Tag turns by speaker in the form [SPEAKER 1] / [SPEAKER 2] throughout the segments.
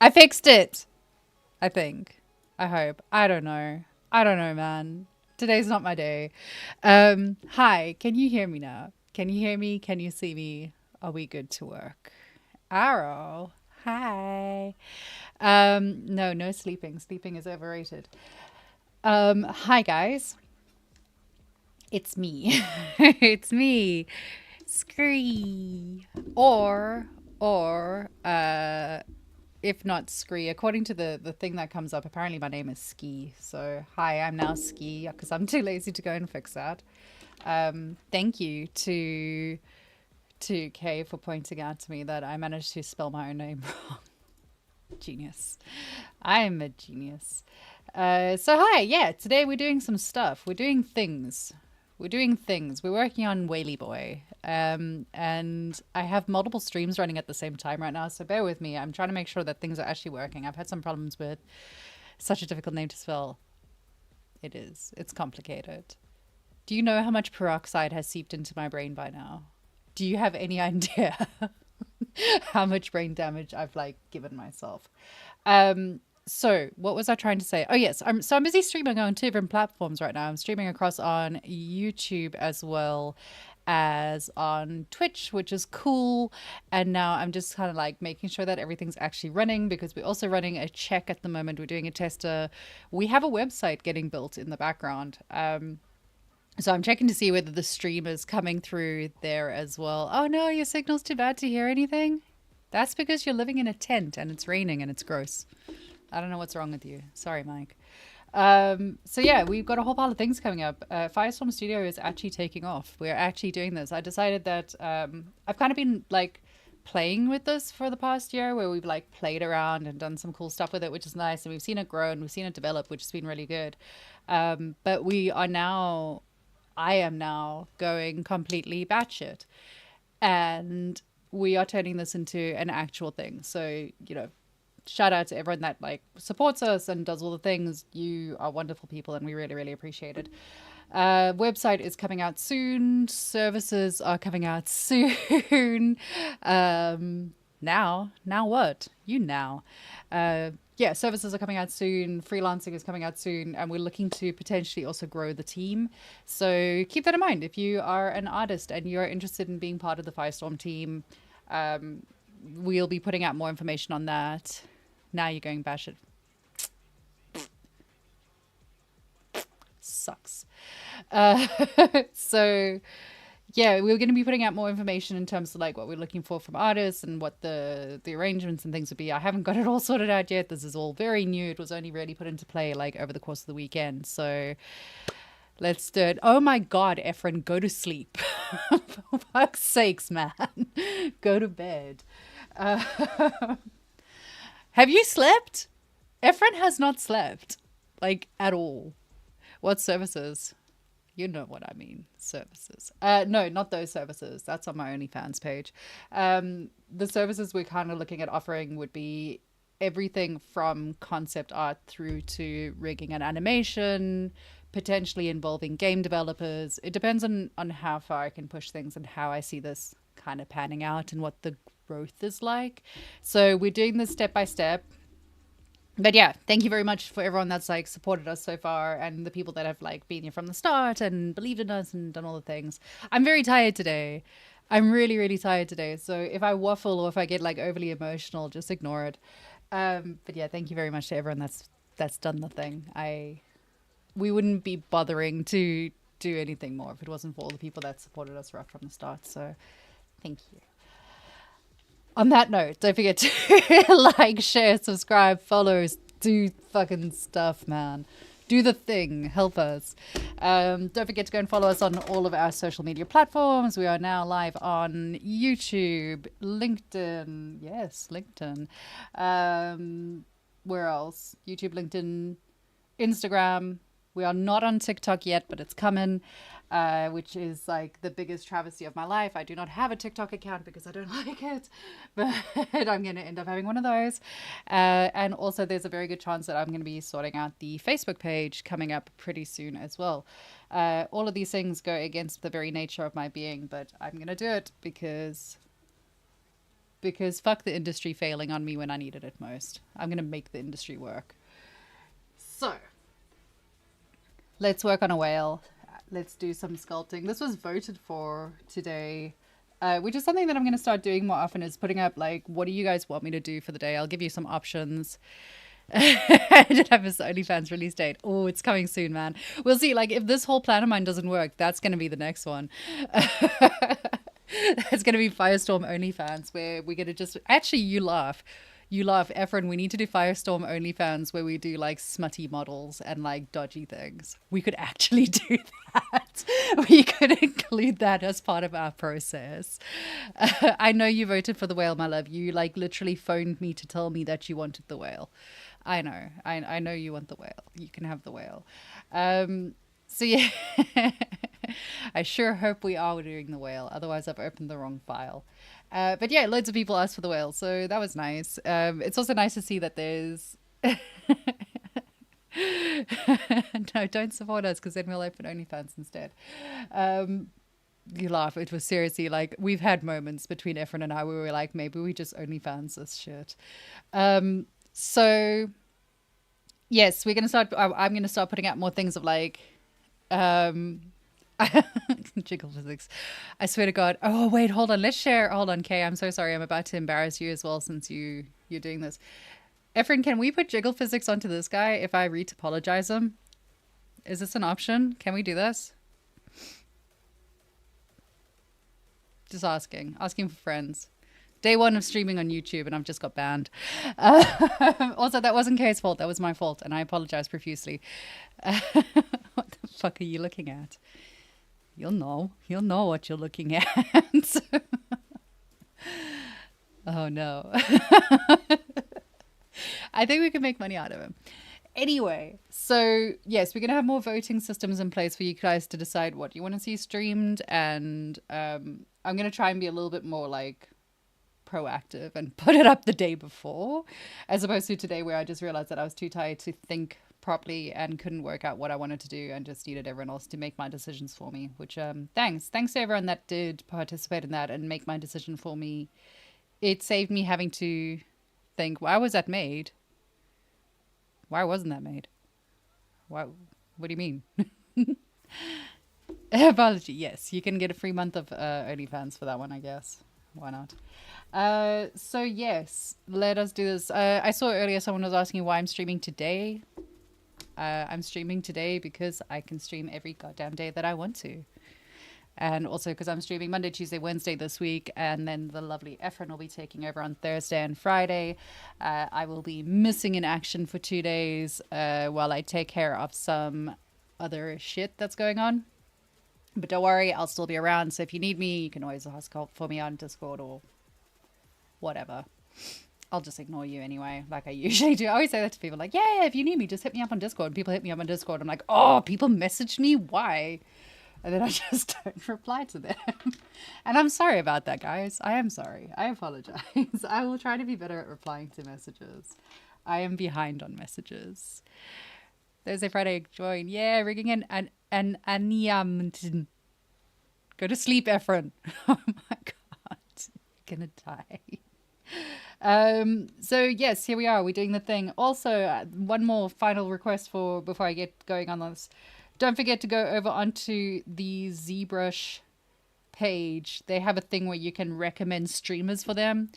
[SPEAKER 1] I fixed it. I think. I hope. I don't know. I don't know, man. Today's not my day. Hi, can you hear me now? Can you hear me? Can you see me? Are we good to work? Arrow. Hi. No, no sleeping. Sleeping is overrated. Hi guys. It's me. It's me. Scree. Or if not Scree, according to the thing that comes up, apparently my name is Ski. So hi, I'm now Ski because I'm too lazy to go and fix that. Thank you to Kay for pointing out to me that I managed to spell my own name wrong. Genius. I am a genius. So hi, yeah, today we're doing some stuff. We're doing things. We're doing things. We're working on Whaley Boy. And I have multiple streams running at the same time right now, so bear with me. I'm trying to make sure that things are actually working. I've had some problems with such a difficult name to spell. It is. It's complicated. Do you know how much peroxide has seeped into my brain by now? Do you have any idea how much brain damage I've like given myself? So what was I trying to say? Oh yes, I'm busy streaming on two different platforms right now. I'm streaming across on YouTube as well as on Twitch, which is cool. And now I'm just kind of like making sure that everything's actually running because we're also running a check at the moment. We're doing a tester. We have a website getting built in the background. So I'm checking to see whether the stream is coming through there as well. Oh no, your signal's too bad to hear anything. That's because you're living in a tent and it's raining and it's gross. I don't know what's wrong with you. Sorry, Mike. So yeah, we've got a whole pile of things coming up. Firestorm Studio is actually taking off. We're actually doing this. I decided that I've kind of been like playing with this for the past year where we've like played around and done some cool stuff with it, which is nice. And we've seen it grow and we've seen it develop, which has been really good. But we are now, I am now going completely batshit. And we are turning this into an actual thing. So, you know, shout out to everyone that like supports us and does all the things. You are wonderful people and we really, really appreciate it. Website is coming out soon. Services are coming out soon. Now what? You now. Yeah, services are coming out soon. Freelancing is coming out soon. And we're looking to potentially also grow the team. So keep that in mind. If you are an artist and you're interested in being part of the Firestorm team, we'll be putting out more information on that. Now you're going bash it. Sucks. So yeah, we're going to be putting out more information in terms of like what we're looking for from artists and what the arrangements and things would be. I haven't got it all sorted out yet. This is all very new. It was only really put into play like over the course of the weekend. So let's do it. Oh my God, Efren, go to sleep. For fuck's sakes, man. Go to bed. Have you slept? Efren has not slept. Like, at all. What services? You know what I mean. Services. No, not those services. That's on my OnlyFans page. The services we're kind of looking at offering would be everything from concept art through to rigging and animation, potentially involving game developers. It depends on how far I can push things and how I see this kind of panning out and what the growth is like. So we're doing this step by step. But yeah, thank you very much for everyone that's like supported us so far and the people that have like been here from the start and believed in us and done all the things. I'm very tired today. I'm really, really tired today. So if I waffle or if I get like overly emotional, just ignore it. But yeah, thank you very much to everyone that's done the thing. We wouldn't be bothering to do anything more if it wasn't for all the people that supported us right from the start. So thank you. On that note, don't forget to like, share, subscribe, follow, do fucking stuff, man. Do the thing. Help us. Don't forget to go and follow us on all of our social media platforms. We are now live on YouTube, LinkedIn. Yes, LinkedIn. Where else? YouTube, LinkedIn, Instagram. We are not on TikTok yet, but it's coming, which is like the biggest travesty of my life. I do not have a TikTok account because I don't like it, but I'm going to end up having one of those. And also there's a very good chance that I'm going to be sorting out the Facebook page coming up pretty soon as well. All of these things go against the very nature of my being, but I'm going to do it because because fuck the industry failing on me when I needed it most. I'm going to make the industry work. So, let's work on a whale. Let's do some sculpting. This was voted for today, which is something that I'm going to start doing more often, is putting up, like, what do you guys want me to do for the day? I'll give you some options. I did have this OnlyFans release date. Oh, it's coming soon, man. We'll see. Like, if this whole plan of mine doesn't work, that's going to be the next one. It's going to be Firestorm OnlyFans, where we're going to just... Actually, you laugh. You laugh. Efren, we need to do Firestorm OnlyFans where we do, like, smutty models and, like, dodgy things. We could actually do that. We could include that as part of our process. I know you voted for the whale, my love. You, like, literally phoned me to tell me that you wanted the whale. I know. I know you want the whale. You can have the whale. So, yeah. I sure hope we are doing the whale. Otherwise, I've opened the wrong file. But yeah, loads of people asked for the whale, so that was nice. It's also nice to see that there's... No, don't support us, because then we'll open OnlyFans instead. You laugh. It was seriously, like, we've had moments between Efren and I where we were like, maybe we just OnlyFans this shit. So, yes, we're going to start... I'm going to start putting out more things of, like... Jiggle physics. I swear to God. Oh, wait, hold on. Let's share. Hold on, Kay. I'm so sorry. I'm about to embarrass you as well, since you're doing this. Efren, can we put jiggle physics onto this guy if I retopologize him? Is this an option? Can we do this? Just asking. Asking for friends. Day one of streaming on YouTube, and I've just got banned. Also, that wasn't Kay's fault. That was my fault, and I apologize profusely. What the fuck are you looking at? You'll know what you're looking at. Oh no. I think we can make money out of him. Anyway, so yes, we're going to have more voting systems in place for you guys to decide what you want to see streamed. And I'm going to try and be a little bit more, like, proactive and put it up the day before, as opposed to today, where I just realized that I was too tired to think properly and couldn't work out what I wanted to do and just needed everyone else to make my decisions for me, which thanks to everyone that did participate in that and make my decision for me. It saved me having to think, why was that made? Why wasn't that made? Why? What do you mean? Apology. Yes, you can get a free month of OnlyFans for that one, I guess. Why not? So yes, let us do this. I saw earlier someone was asking why I'm streaming today. I'm streaming today because I can stream every goddamn day that I want to. And also because I'm streaming Monday, Tuesday, Wednesday this week. And then the lovely Efren will be taking over on Thursday and Friday. I will be missing in action for 2 days while I take care of some other shit that's going on. But don't worry, I'll still be around. So if you need me, you can always ask for me on Discord or whatever. I'll just ignore you anyway, like I usually do. I always say that to people, like, yeah, if you need me, just hit me up on Discord. And people hit me up on Discord. I'm like, oh, people message me? Why? And then I just don't reply to them. And I'm sorry about that, guys. I am sorry. I apologize. I will try to be better at replying to messages. I am behind on messages. Thursday, Friday, join. Yeah, rigging in an Anyam. Go to sleep, Efren. Oh my God. You're gonna die. So yes, here we are. We're doing the thing. Also, one more final request before I get going on this. Don't forget to go over onto the Zbrush page. They have a thing where you can recommend streamers for them.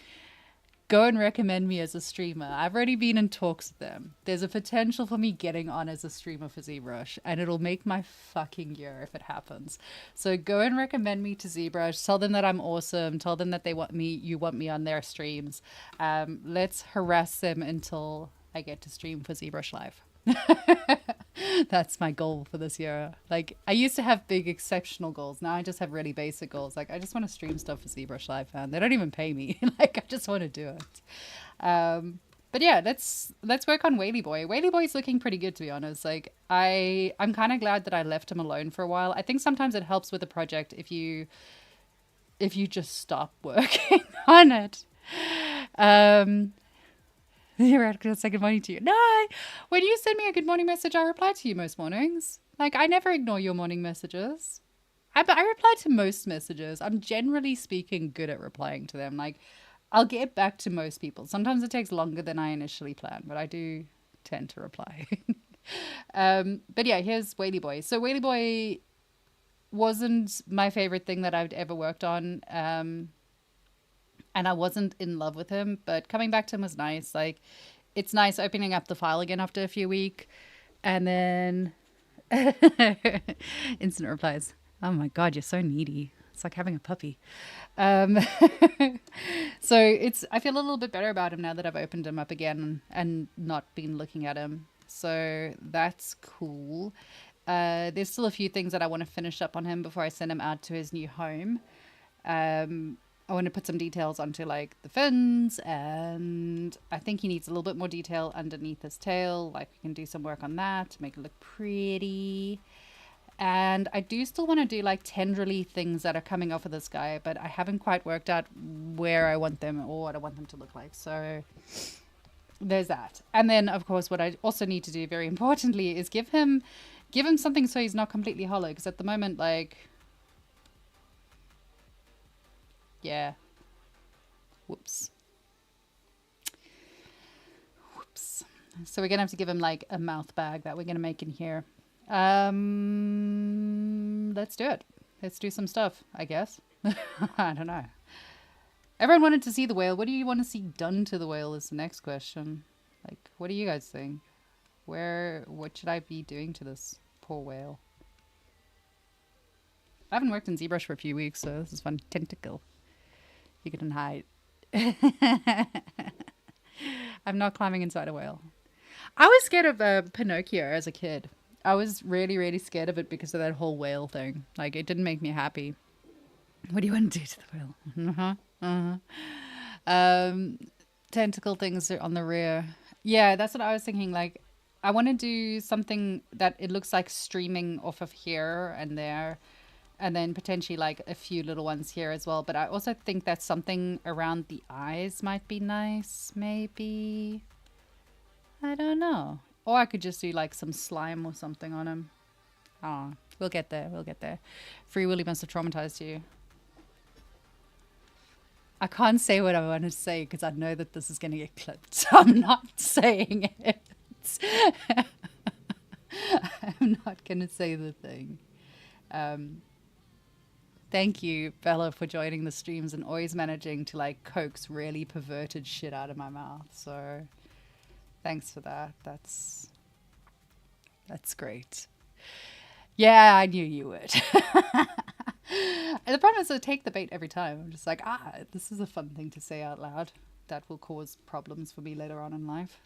[SPEAKER 1] Go and recommend me as a streamer. I've already been in talks with them. There's a potential for me getting on as a streamer for Zbrush, and it'll make my fucking year if it happens. So go and recommend me to Zbrush. Tell them that I'm awesome. Tell them that you want me on their streams. Let's harass them until I get to stream for Zbrush Live. That's my goal for this year. Like, I used to have big exceptional goals. Now I just have really basic goals. Like, I just want to stream stuff for ZBrush Live, man. They don't even pay me. Like, I just want to do it. But yeah, let's work on Whaley Boy. Whaley Boy's looking pretty good, to be honest. Like, I'm kind of glad that I left him alone for a while. I think sometimes it helps with a project if you just stop working on it. You're out to say good morning to you. No, when you send me a good morning message, I reply to you most mornings. Like, I never ignore your morning messages. I reply to most messages. I'm generally speaking good at replying to them. Like, I'll get back to most people. Sometimes it takes longer than I initially planned, but I do tend to reply. But yeah, here's Whaley Boy. So Whaley Boy wasn't my favorite thing that I've ever worked on. And I wasn't in love with him, but coming back to him was nice. Like, it's nice opening up the file again after a few weeks. And then instant replies. Oh my God, you're so needy. It's like having a puppy. Um, so I feel a little bit better about him now that I've opened him up again and not been looking at him. So that's cool. There's still a few things that I want to finish up on him before I send him out to his new home. I want to put some details onto like the fins, and I think he needs a little bit more detail underneath his tail. Like, we can do some work on that to make it look pretty. And I do still want to do like tendrily things that are coming off of this guy, but I haven't quite worked out where I want them or what I want them to look like. So there's that. And then of course what I also need to do, very importantly, is give him something so he's not completely hollow, because at the moment, like, yeah, whoops. So we're gonna have to give him like a mouth bag that we're gonna make in here. Let's do it. Let's do some stuff, I guess. I don't know. Everyone wanted to see the whale. What do you want to see done to the whale is the next question. Like, what do you guys think? What should I be doing to this poor whale? I haven't worked in ZBrush for a few weeks, so this is fun. Tentacle. You couldn't hide. I'm not climbing inside a whale. I was scared of Pinocchio as a kid. I was really, really scared of it because of that whole whale thing. Like, it didn't make me happy. What do you want to do to the whale? Tentacle things are on the rear. Yeah, that's what I was thinking. Like, I want to do something that it looks like streaming off of here and there. And then potentially like a few little ones here as well. But I also think that something around the eyes might be nice, maybe. I don't know. Or I could just do like some slime or something on him. Oh, we'll get there. We'll get there. Free Willy must have traumatized you. I can't say what I want to say because I know that this is going to get clipped. So I'm not saying it. I'm not going to say the thing. Thank you, Bella, for joining the streams and always managing to like coax really perverted shit out of my mouth. So thanks for that. That's great. Yeah, I knew you would. And the problem is I take the bait every time. I'm just like, this is a fun thing to say out loud. That will cause problems for me later on in life.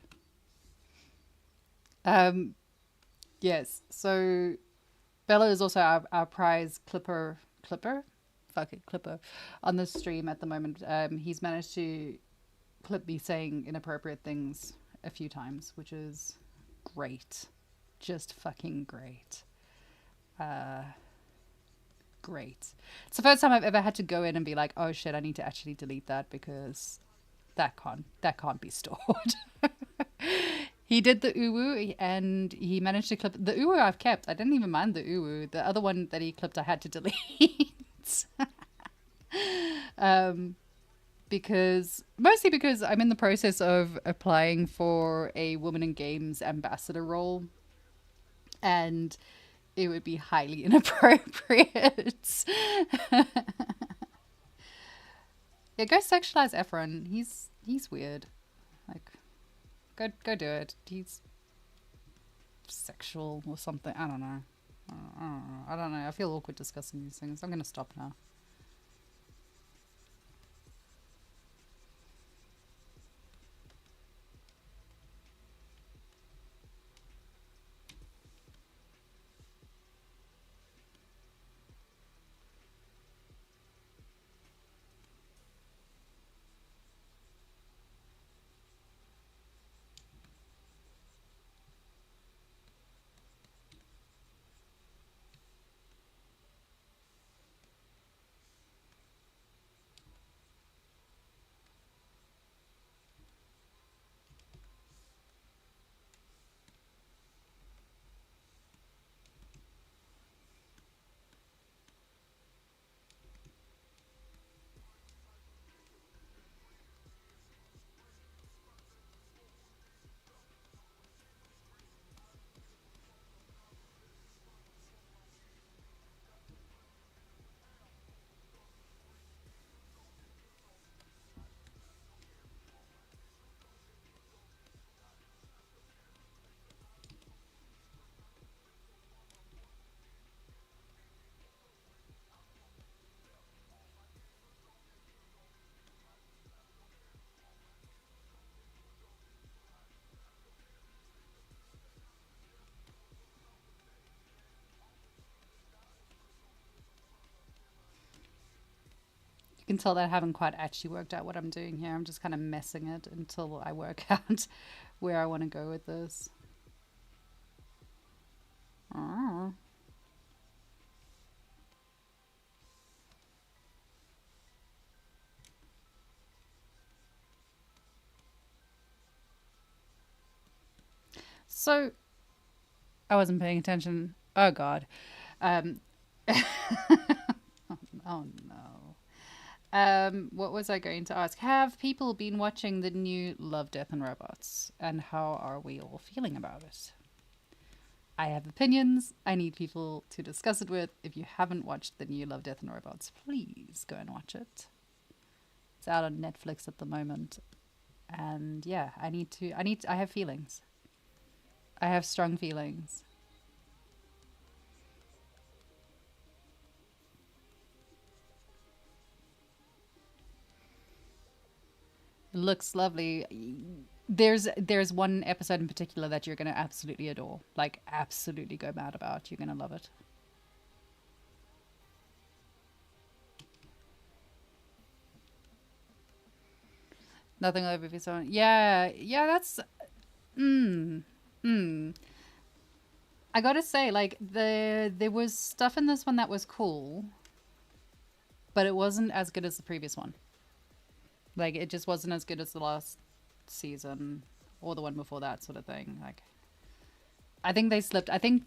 [SPEAKER 1] Yes, so Bella is also our prize clipper on the stream at the moment. He's managed to clip me saying inappropriate things a few times, which is great. Just fucking great. Great. It's the first time I've ever had to go in and be like, oh shit, I need to actually delete that because that can't be stored. He did the uwu and he managed to clip the uwu I've kept. I didn't even mind the uwu. The other one that he clipped I had to delete. Mostly because I'm in the process of applying for a Women in Games ambassador role, and it would be highly inappropriate. Yeah, go sexualize Efron. He's weird. Like, go do it. He's sexual or something. I don't know. I don't know. I feel awkward discussing these things. I'm gonna stop now. can tell that I haven't quite actually worked out what I'm doing here. I'm just kind of messing it until I work out where I want to go with this. Oh. So, I wasn't paying attention. Oh, God. Um, oh, no. What was I going to ask? Have people been watching the new Love, Death and Robots? And how are we all feeling about it? I have opinions. I need people to discuss it with. If you haven't watched the new Love, Death and Robots, please go and watch it. It's out on Netflix at the moment. And yeah, I have feelings. I have strong feelings. It looks lovely. There's one episode in particular that you're gonna absolutely adore. Like absolutely go mad about. You're gonna love it. Nothing will ever be so. Yeah, yeah. That's. Mm, mm. I gotta say, like there was stuff in this one that was cool, but it wasn't as good as the previous one. Like it just wasn't as good as the last season or the one before that, sort of thing. Like I think they slipped. I think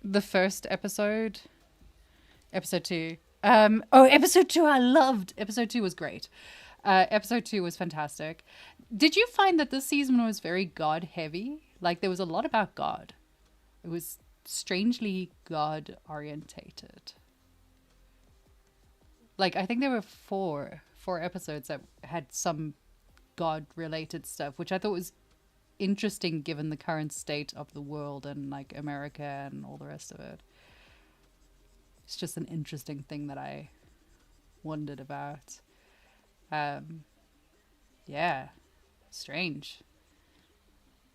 [SPEAKER 1] the first episode, episode two. Episode two I loved. Episode two was great. Episode two was fantastic. Did you find that this season was very God heavy? Like there was a lot about God. It was strangely God orientated. Like I think there were four episodes that had some God related stuff, which I thought was interesting given the current state of the world and like America and all the rest of it. It's just an interesting thing that I wondered about. Yeah, strange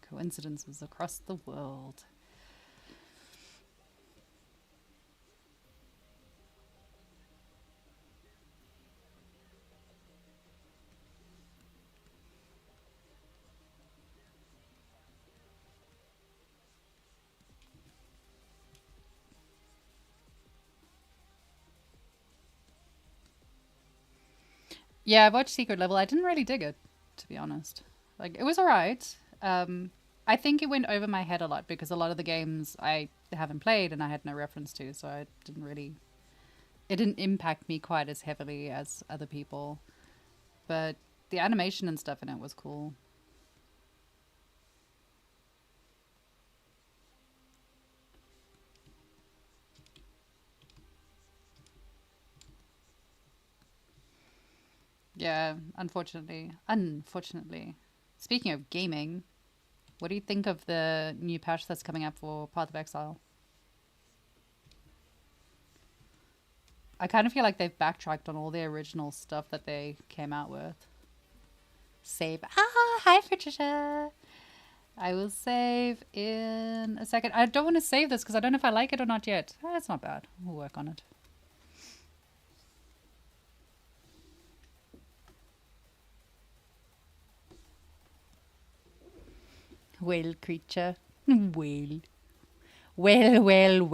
[SPEAKER 1] coincidences across the world. Yeah, I watched Secret Level. I didn't really dig it, to be honest. Like, it was alright. I think it went over my head a lot because a lot of the games I haven't played and I had no reference to, so I didn't really. It didn't impact me quite as heavily as other people. But the animation and stuff in it was cool. Yeah, unfortunately. Unfortunately. Speaking of gaming, what do you think of the new patch that's coming up for Path of Exile? I kind of feel like they've backtracked on all the original stuff that they came out with. Save. Ah, hi, Patricia. I will save in a second. I don't want to save this because I don't know if I like it or not yet. It's not bad. We'll work on it. Whale creature. Whale. Well.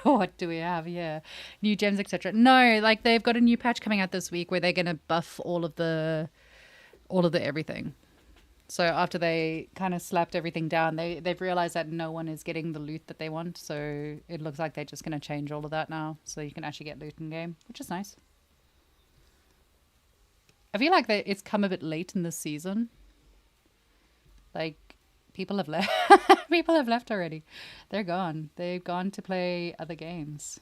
[SPEAKER 1] What do we have here? New gems, etc. No, like they've got a new patch coming out this week where they're gonna buff all of the everything. So after they kind of slapped everything down, they've realized that no one is getting the loot that they want. So it looks like they're just gonna change all of that now, so you can actually get loot in game, which is nice. I feel like it's come a bit late in this season. Like people have left. People have left already. They're gone. They've gone to play other games.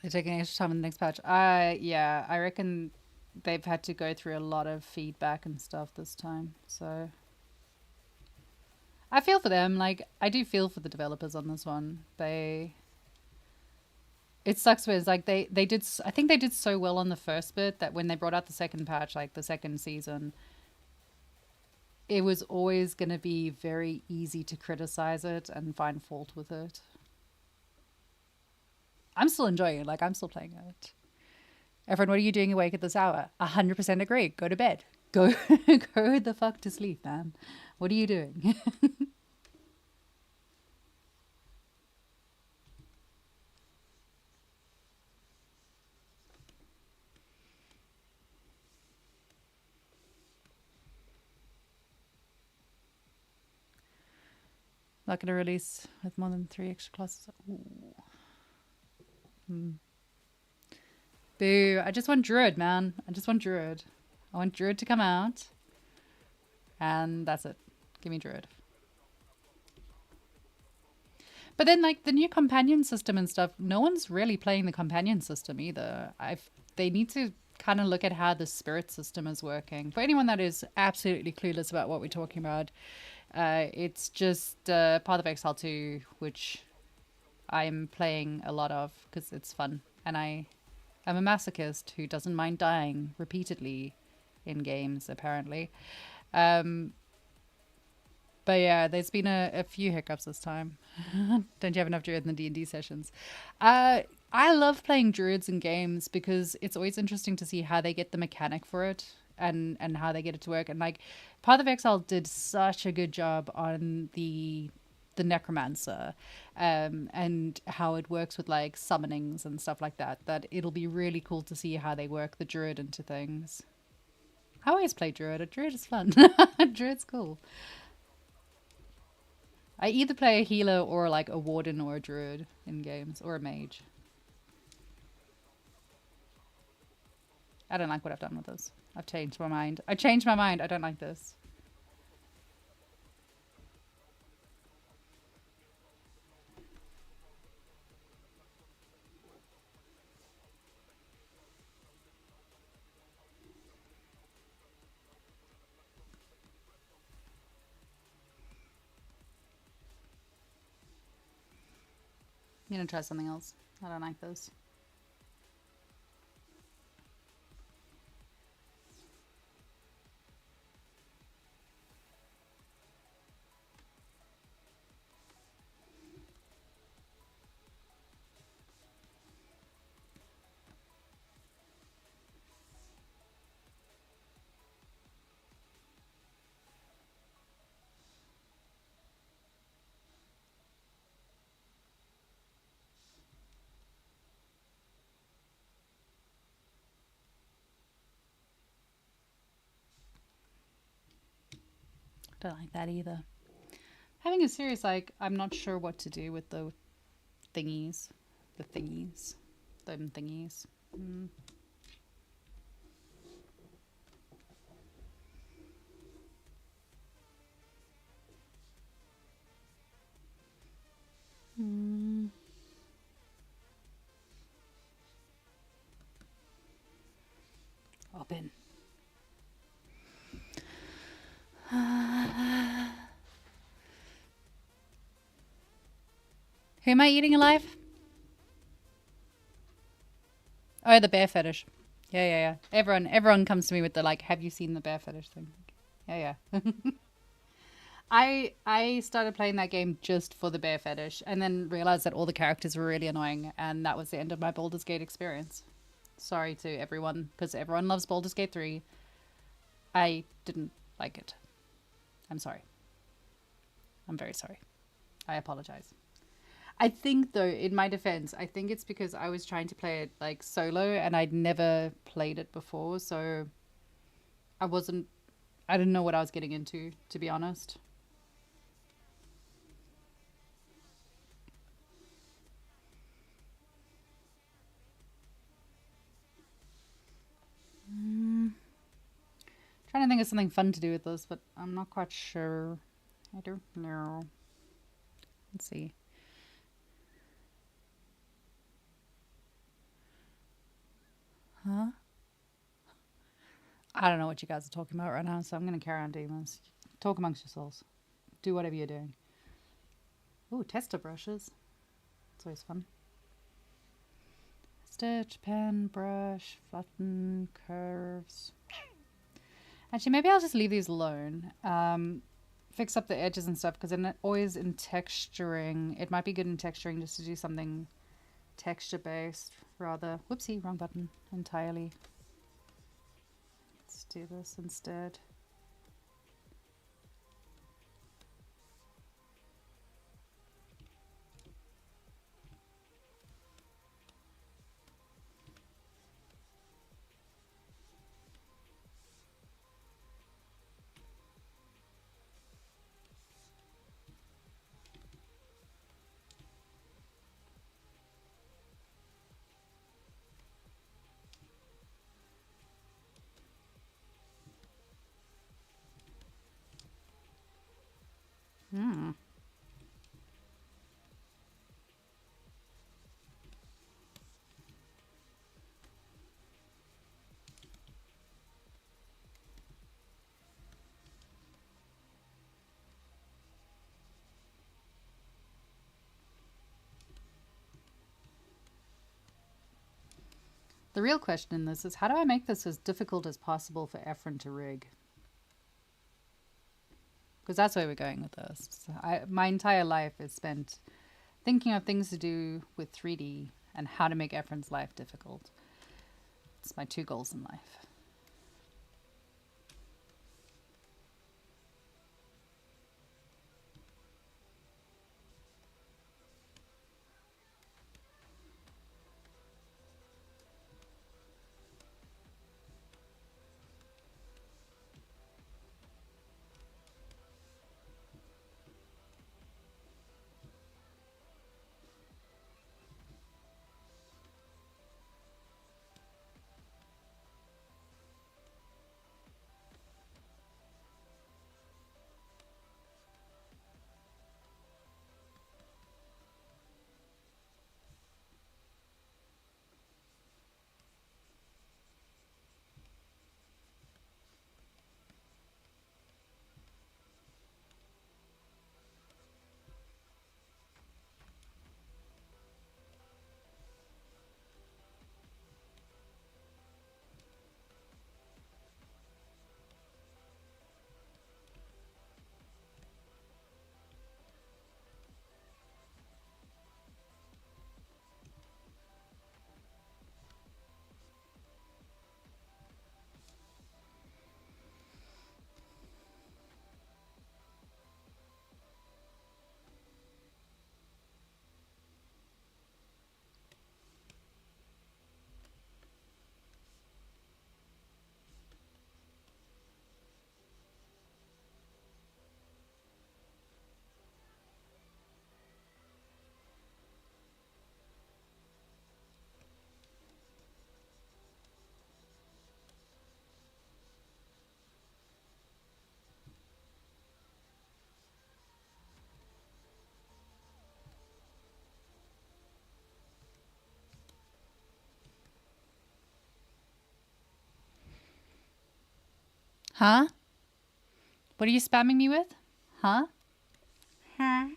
[SPEAKER 1] They're taking extra time in the next patch. Yeah, I reckon they've had to go through a lot of feedback and stuff this time. So I feel for them. Like I do feel for the developers on this one. It sucks when it's like they did. I think they did so well on the first bit that when they brought out the second patch, like the second season, it was always going to be very easy to criticize it and find fault with it. I'm still enjoying it. Like, I'm still playing it. Everyone, what are you doing awake at this hour? 100% agree. Go to bed. Go, go the fuck to sleep, man. What are you doing? Not going to release with more than 3 extra classes. Ooh. Boo. I just want Druid, man. I just want Druid. I want Druid to come out. And that's it. Give me Druid. But then, like, the new companion system and stuff, no one's really playing the companion system either. They need to kind of look at how the spirit system is working. For anyone that is absolutely clueless about what we're talking about, it's just Path of Exile 2, which I'm playing a lot of because it's fun. And I am a masochist who doesn't mind dying repeatedly in games, apparently. But yeah, there's been a few hiccups this time. Don't you have enough druids in the D&D sessions? I love playing druids in games because it's always interesting to see how they get the mechanic for it and how they get it to work. And like Path of Exile did such a good job on the necromancer and how it works with like summonings and stuff like that, that it'll be really cool to see how they work the druid into things. I always play druid. A druid is fun. Druid's cool. I either play a healer or like a warden or a druid in games, or a mage. I don't like what I've done with this. I've changed my mind. I changed my mind. I don't like this. I'm gonna try something else. I don't like this. Don't like that either. Having a serious, like, I'm not sure what to do with the thingies. The thingies. Them thingies. Mm. Mm. Open. Who am I eating alive? Oh, the bear fetish. Yeah. Everyone comes to me with the like, have you seen the bear fetish thing? Yeah. I started playing that game just for the bear fetish and then realized that all the characters were really annoying, and that was the end of my Baldur's Gate experience. Sorry to everyone, because everyone loves Baldur's Gate 3. I didn't like it. I'm sorry. I'm very sorry. I apologize. I think, though, in my defense, I think it's because I was trying to play it like solo and I'd never played it before, so I didn't know what I was getting into, to be honest. Trying to think of something fun to do with this, but I'm not quite sure. I don't know. Let's see. Huh? I don't know what you guys are talking about right now, so I'm going to carry on doing this. Talk amongst yourselves. Do whatever you're doing. Ooh, tester brushes. It's always fun. Stitch, pen, brush, flatten, curves. Actually, maybe I'll just leave these alone. Fix up the edges and stuff, because then always in texturing, it might be good in texturing just to do something texture based rather. Whoopsie, wrong button entirely. Let's do this instead. Hmm. The real question in this is, how do I make this as difficult as possible for Efren to rig? Because that's where we're going with this. So my entire life is spent thinking of things to do with 3D and how to make Efren's life difficult. It's my two goals in life. Huh? What are you spamming me with? Huh? Huh?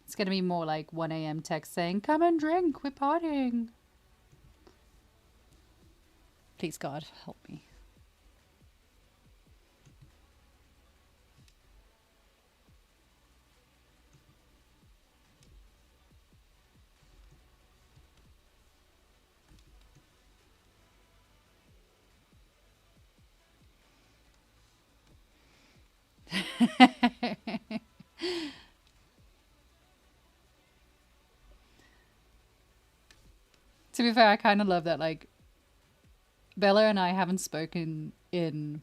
[SPEAKER 1] It's going to be more like 1 a.m. text saying, come and drink, we're partying. Please, God, help me. To be fair, I kind of love that, like, Bella and I haven't spoken in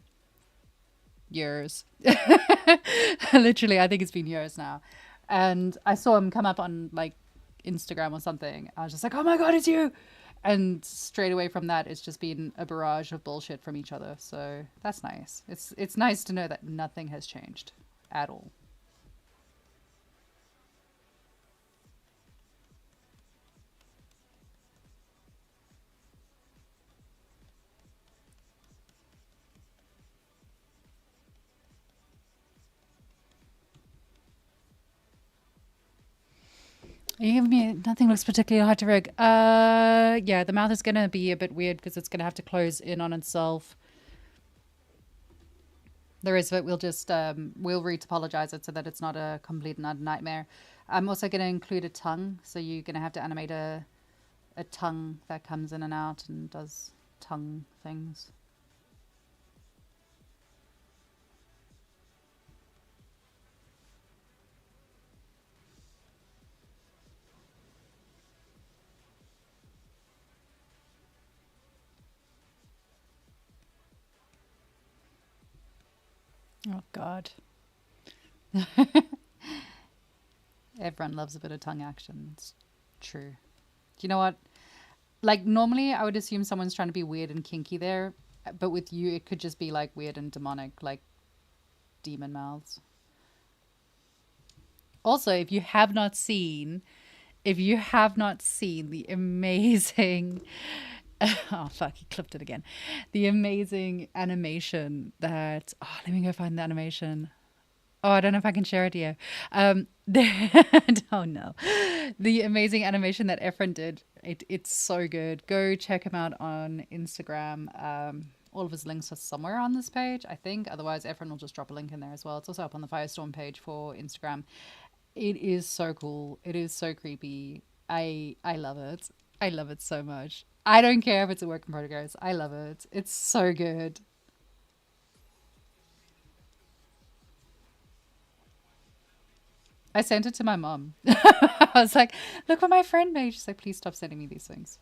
[SPEAKER 1] years. Literally, I think it's been years now. And I saw him come up on, like, Instagram or something. I was just like, oh my God, it's you. And straight away from that, it's just been a barrage of bullshit from each other. So that's nice. It's nice to know that nothing has changed at all. Are you giving me nothing looks particularly hard to rig? Yeah, the mouth is gonna be a bit weird because it's gonna have to close in on itself. The rest of it, we'll just we'll retopologize it so that it's not a complete and utter nightmare. I'm also gonna include a tongue, so you're gonna have to animate a tongue that comes in and out and does tongue things. Oh God. Everyone loves a bit of tongue action. It's true. Do you know what? Like normally I would assume someone's trying to be weird and kinky there, but with you it could just be like weird and demonic, like demon mouths. Also, if you have not seen the amazing oh fuck, he clipped it again. The amazing animation that let me go find the animation. Oh, I don't know if I can share it here. Oh no, the amazing animation that Efren did. It's so good. Go check him out on Instagram. All of his links are somewhere on this page, I think. Otherwise, Efren will just drop a link in there as well. It's also up on the Firestorm page for Instagram. It is so cool. It is so creepy. I love it. I love it so much. I don't care if it's a work in progress. I love it. It's so good. I sent it to my mom. I was like, look what my friend made. She's like, please stop sending me these things.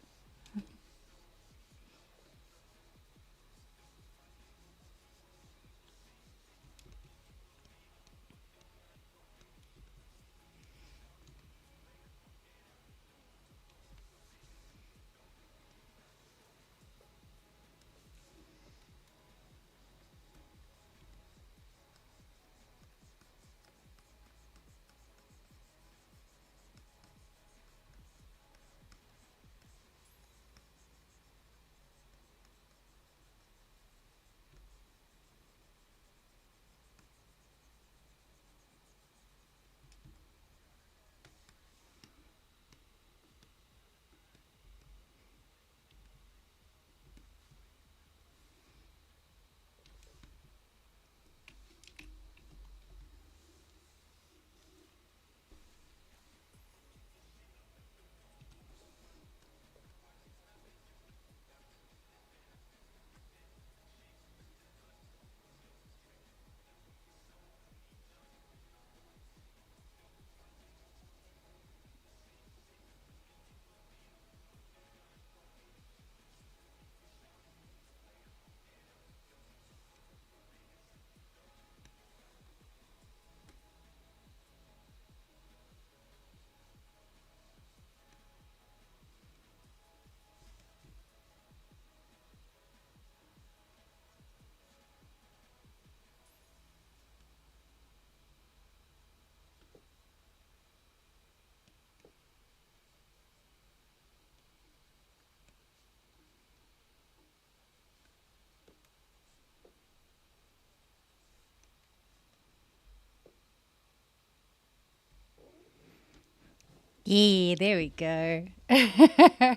[SPEAKER 1] Yeah, there we go. Yeah,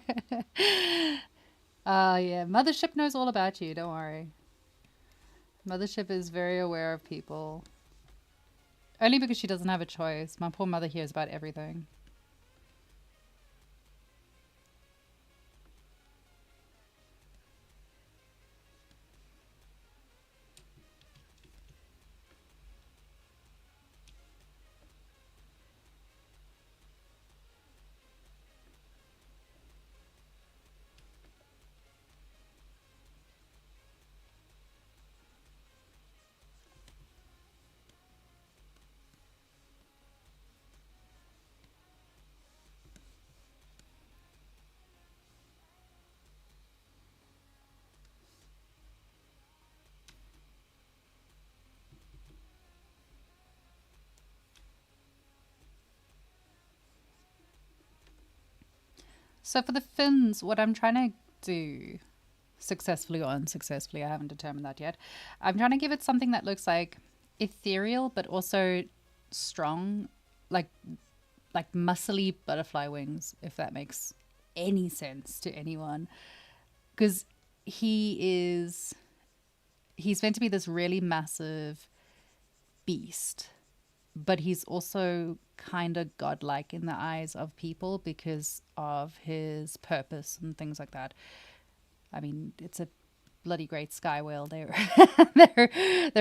[SPEAKER 1] Mothership knows all about you. Don't worry. Mothership is very aware of people. Only because she doesn't have a choice. My poor mother hears about everything. So for the fins, what I'm trying to do, successfully or unsuccessfully, I haven't determined that yet. I'm trying to give it something that looks like ethereal, but also strong, like like muscly butterfly wings, if that makes any sense to anyone. Because he's meant to be this really massive beast, but he's also kind of godlike in the eyes of people because of his purpose and things like that. I mean, it's a bloody great sky whale. They're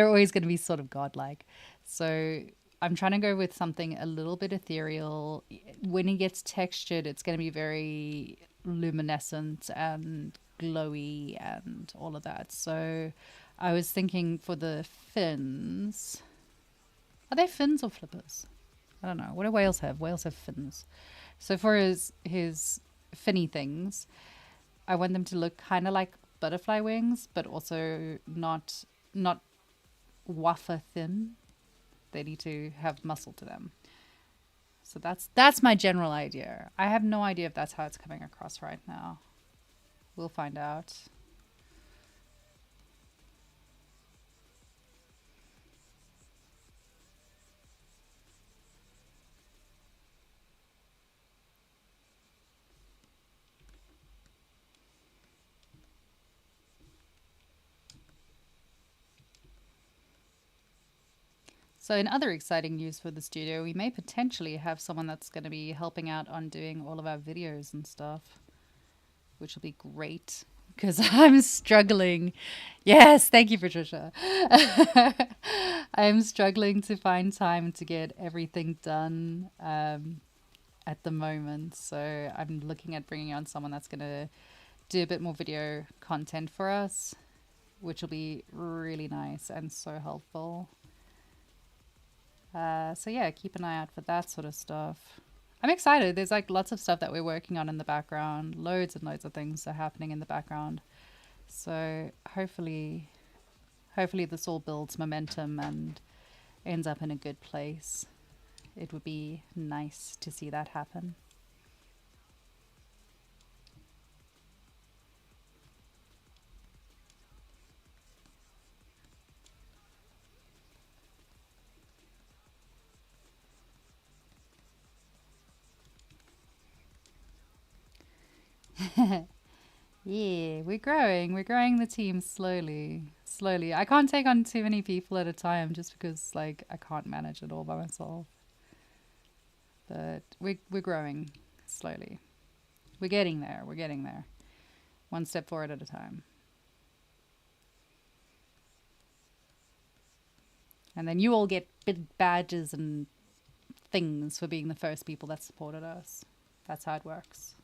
[SPEAKER 1] always going to be sort of godlike. So I'm trying to go with something a little bit ethereal. When he gets textured, it's going to be very luminescent and glowy and all of that. So I was thinking for the fins. Are they fins or flippers? I don't know. What do whales have? Whales have fins. So for his finny things, I want them to look kind of like butterfly wings, but also not wafer thin. They need to have muscle to them. So that's my general idea. I have no idea if that's how it's coming across right now. We'll find out. So in other exciting news for the studio, we may potentially have someone that's going to be helping out on doing all of our videos and stuff, which will be great because I'm struggling. Yes, thank you, Patricia. I'm struggling to find time to get everything done at the moment. So I'm looking at bringing on someone that's going to do a bit more video content for us, which will be really nice and so helpful. So yeah, keep an eye out for that sort of stuff. I'm excited. There's like lots of stuff that we're working on in the background. Loads and loads of things are happening in the background. So hopefully this all builds momentum and ends up in a good place. It would be nice to see that happen. Yeah, we're growing. We're growing the team slowly. Slowly. I can't take on too many people at a time just because like I can't manage it all by myself. But we're growing slowly. We're getting there. We're getting there. One step forward at a time. And then you all get big badges and things for being the first people that supported us. That's how it works.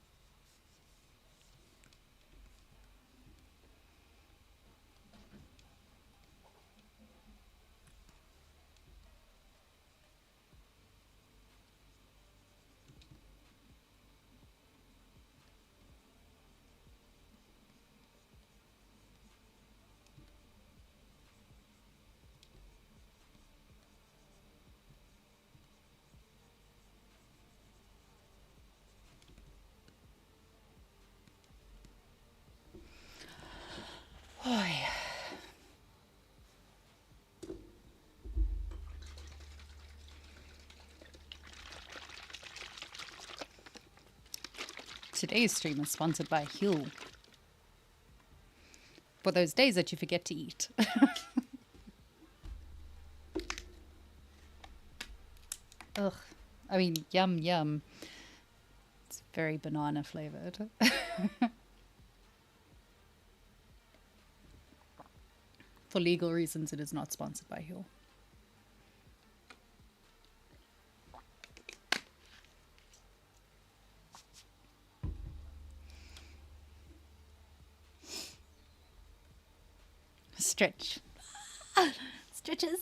[SPEAKER 1] Oh, yeah. Today's stream is sponsored by Huel. For those days that you forget to eat. Ugh. I mean, yum, yum. It's very banana flavored. For legal reasons, it is not sponsored by Huel. Stretch. Stretches.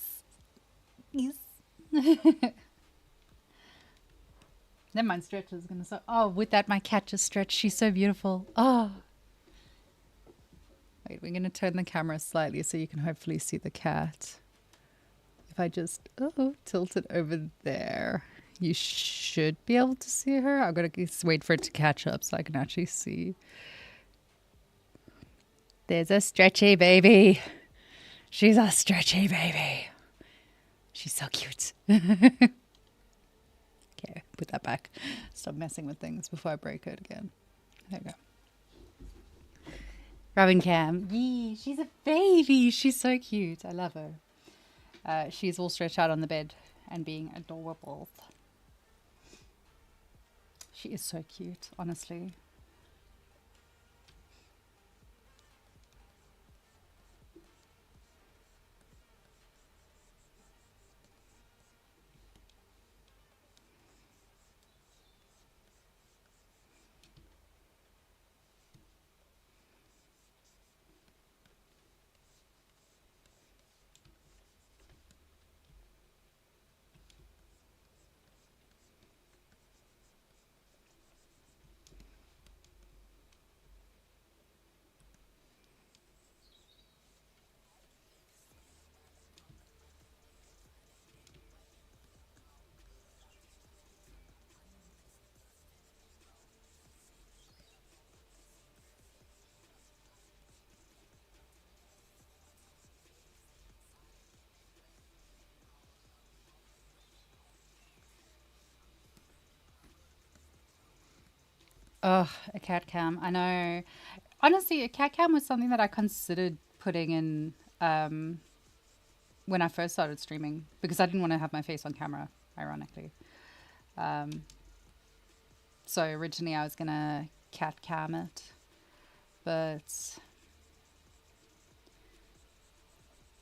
[SPEAKER 1] Yes. Never mind, Stretch is gonna start. Oh, with that, my cat just stretched. She's so beautiful. Oh. Wait, we're gonna turn the camera slightly so you can hopefully see the cat. If I just tilt it over there, you should be able to see her. I'm gonna just wait for it to catch up so I can actually see. There's a stretchy baby. She's a stretchy baby. She's so cute. Okay, Put that back. Stop messing with things before I break it again. There we go. Robin Cam. Yee, she's a baby. She's so cute. I love her. She's all stretched out on the bed and being adorable. She is so cute, honestly. Ugh, a cat cam. I know. Honestly, a cat cam was something that I considered putting in when I first started streaming because I didn't want to have my face on camera, ironically. So originally I was gonna cat cam it, but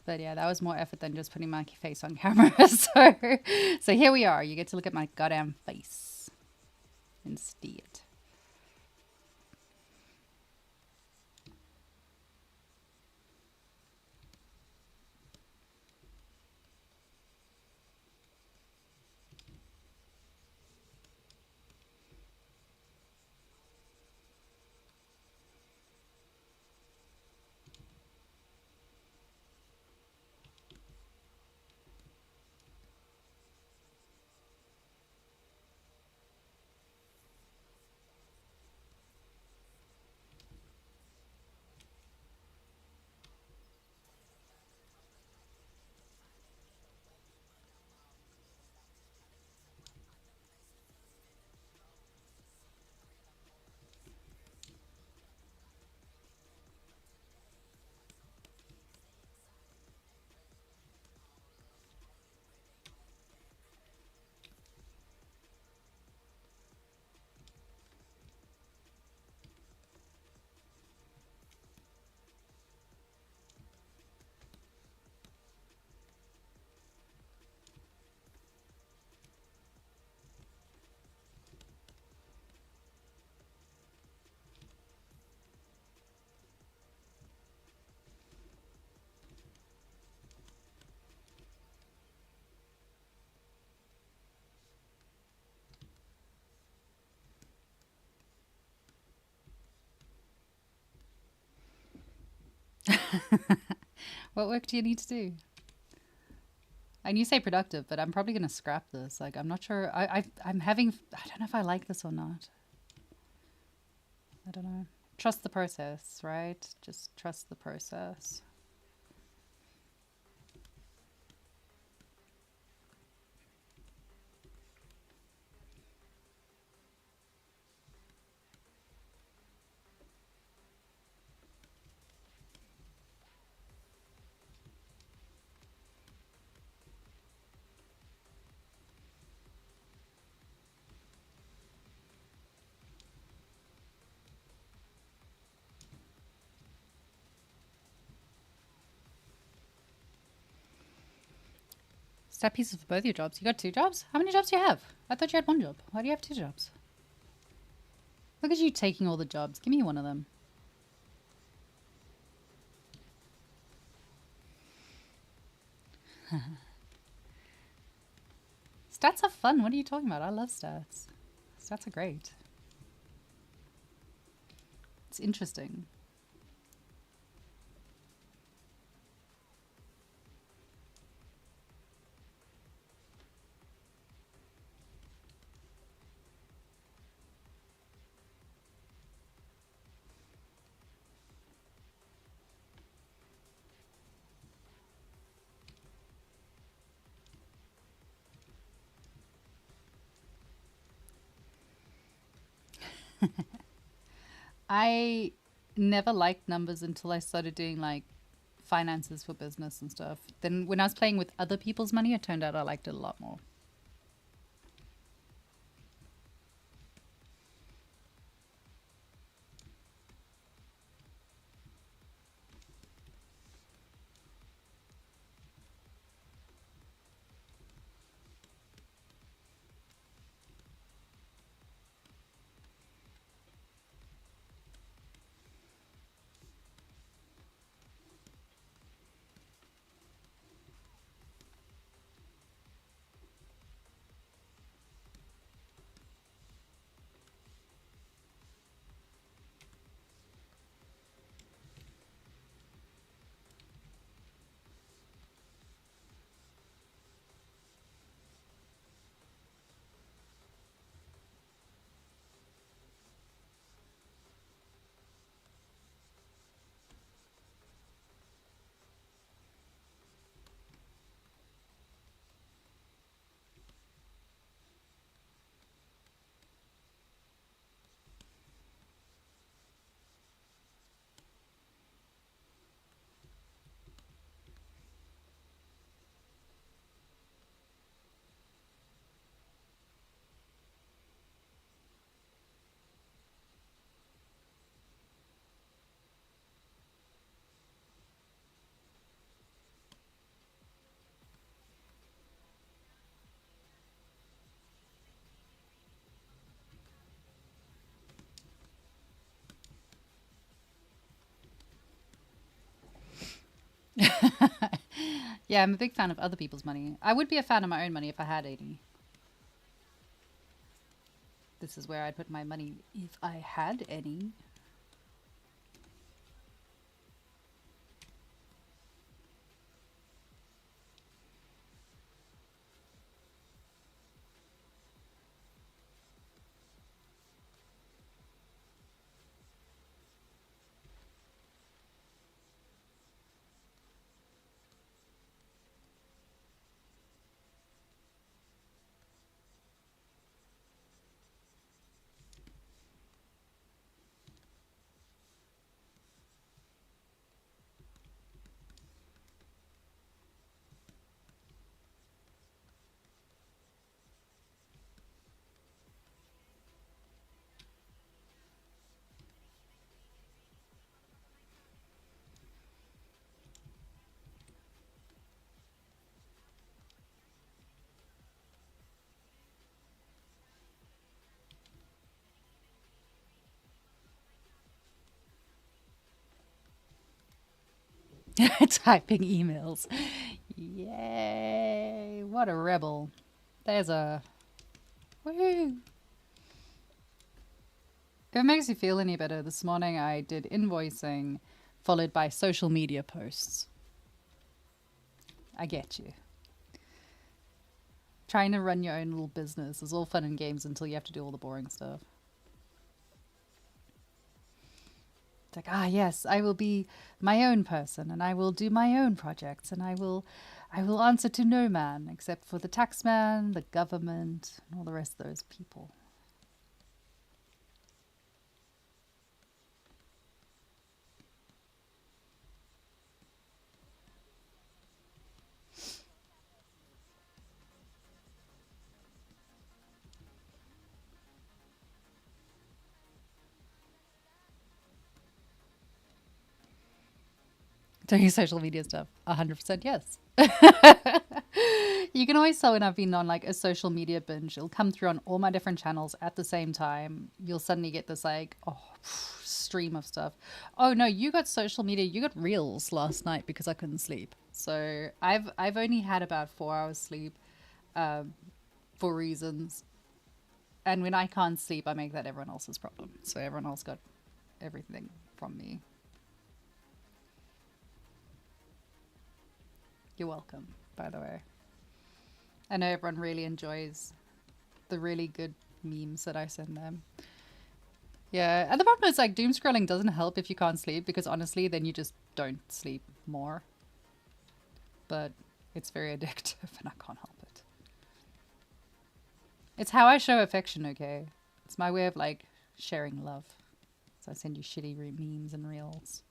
[SPEAKER 1] yeah, that was more effort than just putting my face on camera. So here we are. You get to look at my goddamn face instead. What work do you need to do? And you say productive, but I'm probably going to scrap this. Like, I'm not sure. I'm having, I don't know if I like this or not. I don't know. Trust the process, right? Just trust the process. Stat pieces for both your jobs. You got 2 jobs? How many jobs do you have? I thought you had 1 job. Why do you have 2 jobs? Look at you taking all the jobs. Give me one of them. Stats are fun. What are you talking about? I love stats. Stats are great. It's interesting. I never liked numbers until I started doing like finances for business and stuff. Then when I was playing with other people's money, it turned out I liked it a lot more. Yeah, I'm a big fan of other people's money. I would be a fan of my own money if I had any. This is where I'd put my money if I had any. Typing emails. Yay! What a rebel. There's a. Woohoo! If it makes you feel any better, this morning I did invoicing followed by social media posts. I get you. Trying to run your own little business is all fun and games until you have to do all the boring stuff. It's like, ah, yes, I will be my own person and I will do my own projects and I will answer to no man except for the taxman, the government, and all the rest of those people. Doing social media stuff, 100% yes. You can always tell when I've been on like a social media binge. It'll come through on all my different channels at the same time. You'll suddenly get this like, oh, stream of stuff. Oh no, you got social media. You got reels last night because I couldn't sleep. So I've only had about 4 hours sleep, for reasons. And when I can't sleep, I make that everyone else's problem. So everyone else got everything from me. You're welcome, by the way. I know everyone really enjoys the really good memes that I send them. Yeah, and the problem is like doom scrolling doesn't help if you can't sleep because honestly, then you just don't sleep more. But it's very addictive and I can't help it. It's how I show affection, okay? It's my way of like sharing love. So I send you shitty memes and reels.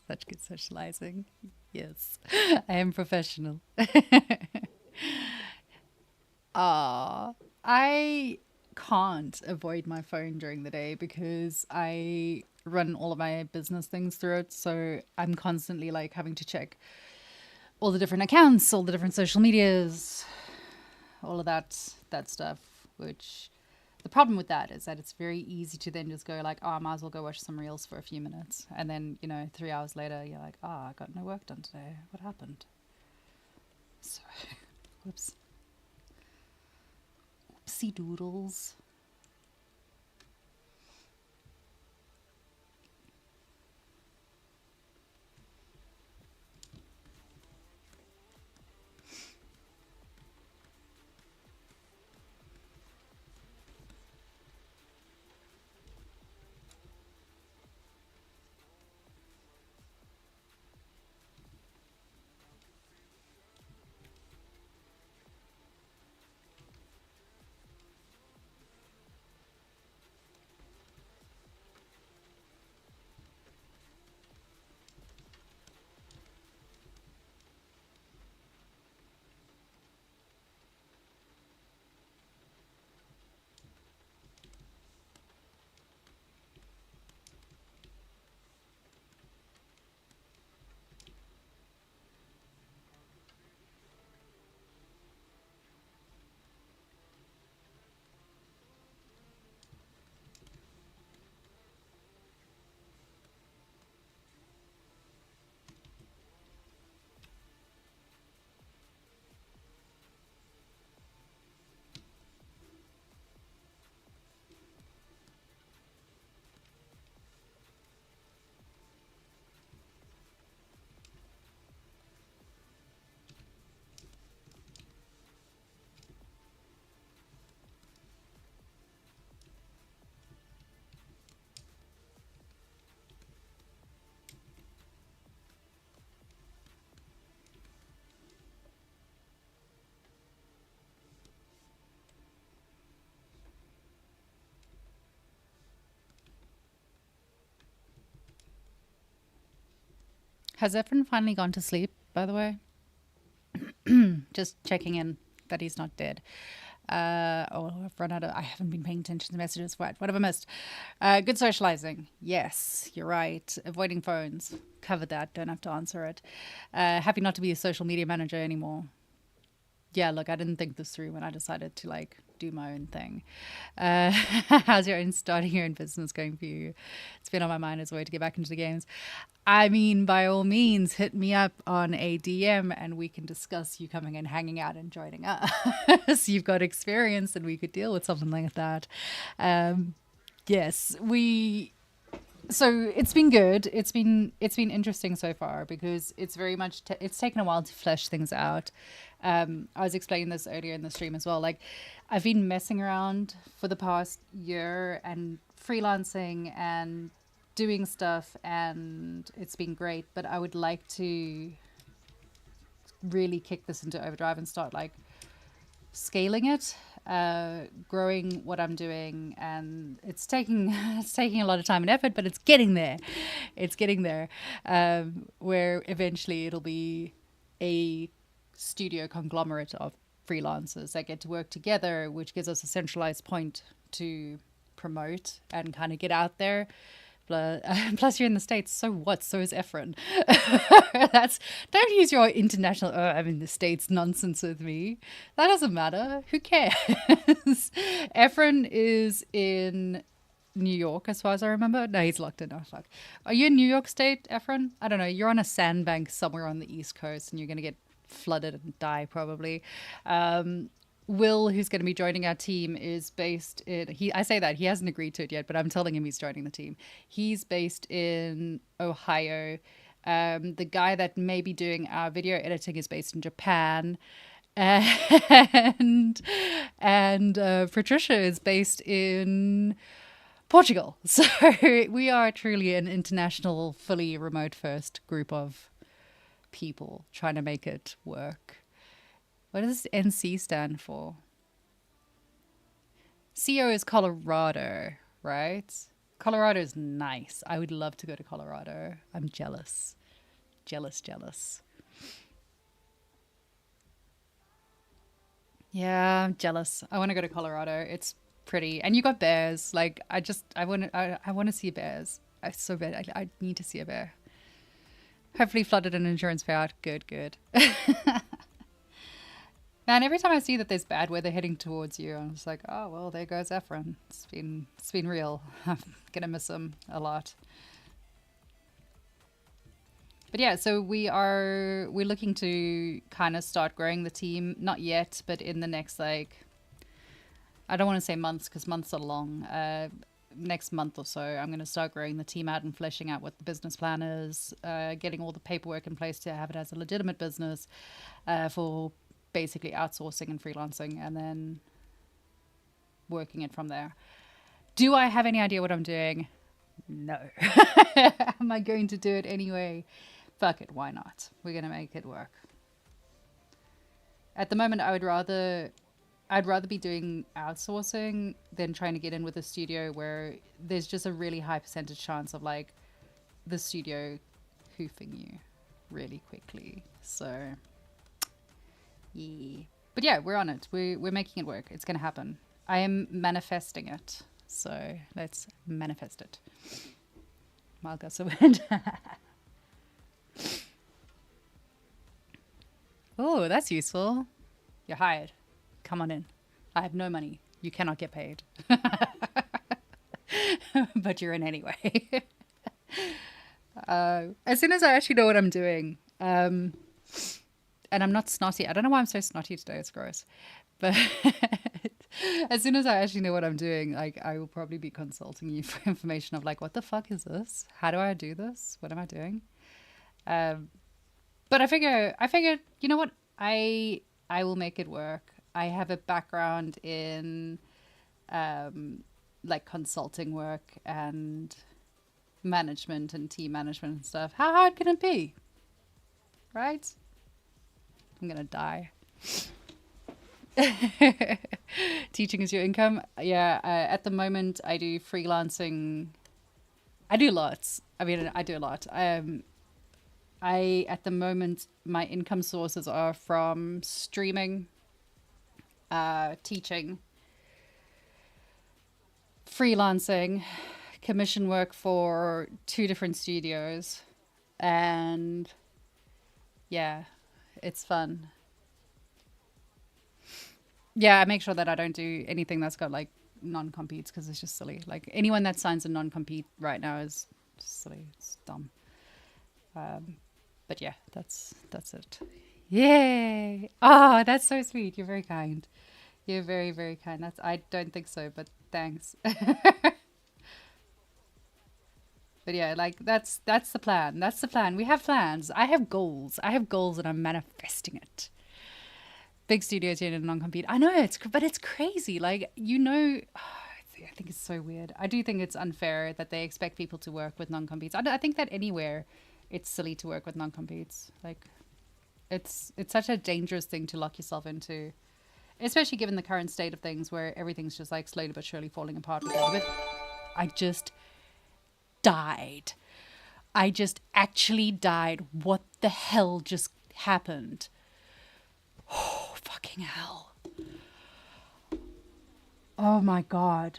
[SPEAKER 1] Such good socializing. Yes, I am professional. I can't avoid my phone during the day because I run all of my business things through it. So I'm constantly like having to check all the different accounts, all the different social medias, all of that stuff. Which the problem with that is that it's very easy to then just go like, oh, I might as well go watch some reels for a few minutes, and then 3 hours later you're like, oh, I got no work done today. What happened? So, whoops. Oopsie doodles. Has Efren finally gone to sleep, by the way? Just checking in that he's not dead. I've run out of. I haven't been paying attention to messages. What have I missed? Good socializing. Yes, you're right. Avoiding phones. Covered that. Don't have to answer it. Happy not to be a social media manager anymore. Yeah, look, I didn't think this through when I decided to like do my own thing. How's starting your own business going for you? It's been on my mind as a way to get back into the games. I mean, by all means, hit me up on a DM and we can discuss you coming and hanging out and joining us. You've got experience and we could deal with something like that. Yes, so it's been good. It's been interesting so far because it's very much it's taken a while to flesh things out. I was explaining this earlier in the stream as well. Like, I've been messing around for the past year and freelancing and doing stuff, and it's been great. But I would like to really kick this into overdrive and start like scaling it, growing what I'm doing, and it's taking it's taking a lot of time and effort, but it's getting there. It's getting there, where eventually it'll be a studio conglomerate of freelancers that get to work together, which gives us a centralized point to promote and kind of get out there. Plus, you're in the States, so what? So is Efren. Don't use your international, I'm in the States nonsense with me. That doesn't matter. Who cares? Efren is in New York, as far as I remember. No, he's locked in. Oh, fuck. Are you in New York State, Efren? I don't know. You're on a sandbank somewhere on the East Coast, and you're going to get flooded and die, probably. Will, who's going to be joining our team, is based in. I say that he hasn't agreed to it yet, but I'm telling him he's joining the team. He's based in Ohio. The guy that may be doing our video editing is based in Japan, and Patricia is based in Portugal. So we are truly an international, fully remote first group of people trying to make it work. What does NC stand for? CO is Colorado, right? Colorado is nice. I would love to go to Colorado. I'm jealous. Jealous. Yeah, I'm jealous. I want to go to Colorado. It's pretty. And you got bears. Like, I want to see bears. I so bad. I need to see a bear. Hopefully flooded an insurance payout. Good. Man, every time I see that there's bad weather heading towards you, I'm just like, oh, well, there goes Efren. It's been real. I'm going to miss him a lot. But yeah, so we're looking to kind of start growing the team. Not yet, but in the next, like, I don't want to say months because months are long. Next month or so, I'm going to start growing the team out and fleshing out what the business plan is, getting all the paperwork in place to have it as a legitimate business for basically outsourcing and freelancing, and then working it from there. Do I have any idea what I'm doing? No. Am I going to do it anyway? Fuck it, why not? We're gonna make it work. At the moment, I'd rather be doing outsourcing than trying to get in with a studio where there's just a really high percentage chance of like the studio hoofing you really quickly. So yeah, but yeah, we're on it. We're making it work. It's gonna happen. I am manifesting it. So let's manifest it. Malga Sawend. Oh, that's useful. You're hired. Come on in. I have no money. You cannot get paid. But you're in anyway. As soon as I actually know what I'm doing, and I'm not snotty. I don't know why I'm so snotty today. It's gross. But as soon as I actually know what I'm doing, like, I will probably be consulting you for information of like, what the fuck is this? How do I do this? What am I doing? But I figure, you know what? I will make it work. I have a background in like consulting work and management and team management and stuff. How hard can it be? Right? I'm gonna die. Teaching is your income. Yeah, at the moment I do freelancing. I do lots. I mean, I do a lot. At the moment, my income sources are from streaming, teaching, freelancing, commission work for 2 different studios, and yeah, it's fun. Yeah, I make sure that I don't do anything that's got like non-competes because it's just silly. Like anyone that signs a non-compete right now is silly. It's dumb. But yeah, that's it. Yay! Oh, that's so sweet. You're very kind. You're very, very kind. I don't think so, but thanks. But yeah, like that's the plan. That's the plan. We have plans. I have goals. And I'm manifesting it. Big studios here in non-compete. I know but it's crazy. Like, you know, I think it's so weird. I do think it's unfair that they expect people to work with non-competes. I think that anywhere it's silly to work with non-competes. Like, it's such a dangerous thing to lock yourself into. especially given the current state of things where everything's just like slowly but surely falling apart with it. But I just died. I just actually died. What the hell just happened? Oh, fucking hell. Oh my God.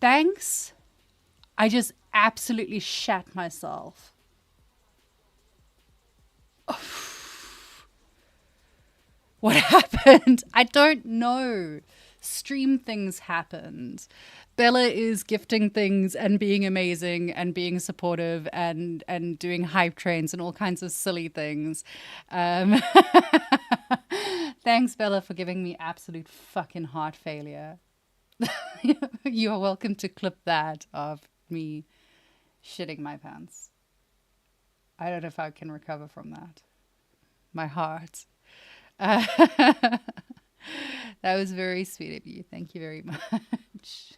[SPEAKER 1] Thanks. I just absolutely shat myself. What happened? I don't know. Stream things happened. Bella is gifting things and being amazing and being supportive and doing hype trains and all kinds of silly things. Thanks, Bella, for giving me absolute fucking heart failure. You are welcome to clip that of me shitting my pants. I don't know if I can recover from that. My heart. That was very sweet of you. Thank you very much.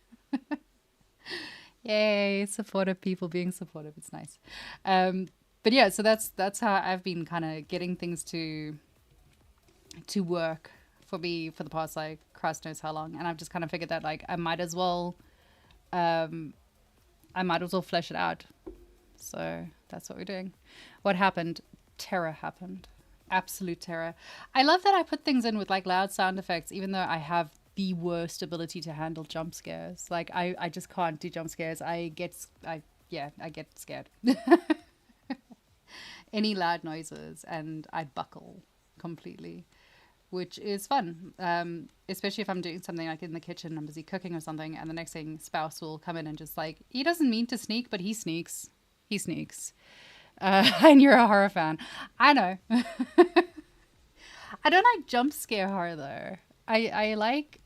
[SPEAKER 1] Yay, supportive people being supportive. It's nice. But yeah, so that's how I've been kind of getting things to work for me for the past like Christ knows how long, and I've just kind of figured that like I might as well flesh it out. So that's what we're doing. What happened? Terror happened. Absolute terror. I love that I put things in with like loud sound effects, even though I have the worst ability to handle jump scares. Like I just can't do jump scares. I get scared. Any loud noises and I buckle completely, which is fun. Especially if I'm doing something like in the kitchen, I'm busy cooking or something, and the next thing spouse will come in and just like, he doesn't mean to sneak, but he sneaks. He sneaks. And you're a horror fan. I know. I don't like jump scare horror though. I like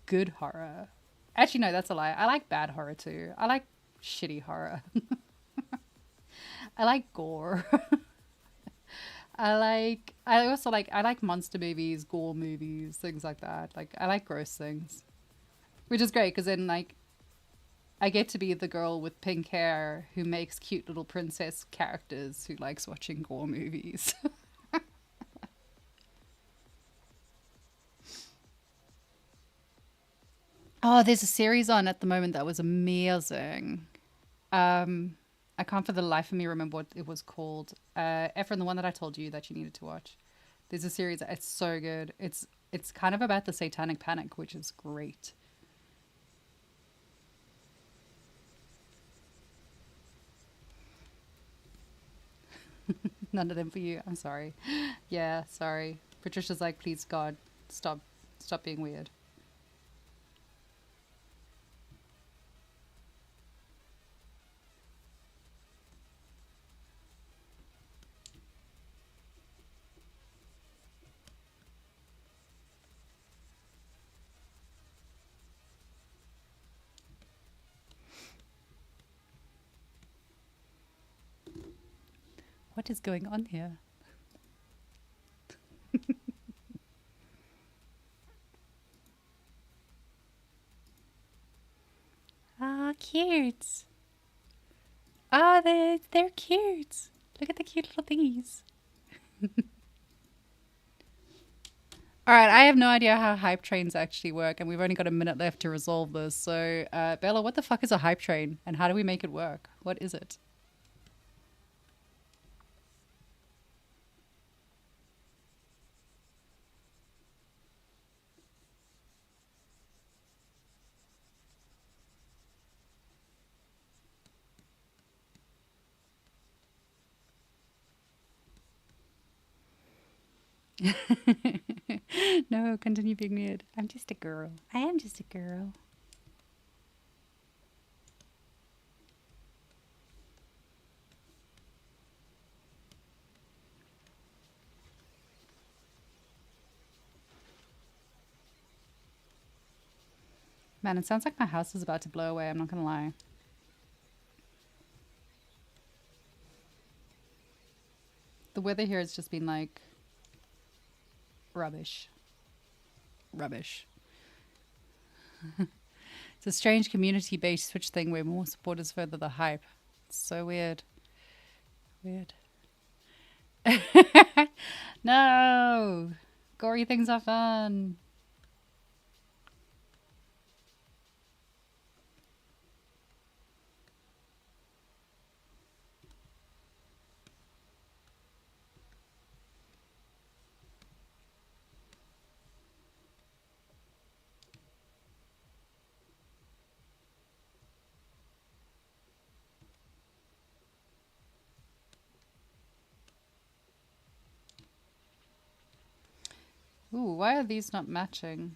[SPEAKER 1] good horror. Actually, no, that's a lie. I like bad horror too. I like shitty horror. I like gore. I like monster movies, gore movies, things like that. Like I like gross things. Which is great because then like I get to be the girl with pink hair who makes cute little princess characters who likes watching gore movies. Oh, there's a series on at the moment that was amazing. I can't for the life of me remember what it was called. Ephraim, the one that I told you that you needed to watch. There's a series. It's so good. It's kind of about the Satanic Panic, which is great. None of them for you. I'm sorry. Yeah, sorry. Patricia's like, please God, stop being weird. What is going on here? Ah, cute. Ah, they're cute. Look at the cute little thingies. All right, I have no idea how hype trains actually work, and we've only got a minute left to resolve this. So, Bella, what the fuck is a hype train, and how do we make it work? What is it? No, continue being weird. I'm just a girl. I am just a girl. Man, it sounds like my house is about to blow away. I'm not gonna lie. The weather here has just been like rubbish. Rubbish. It's a strange community-based Twitch thing where more supporters further the hype. It's so weird. Weird. No! no! Gory things are fun. Ooh, why are these not matching?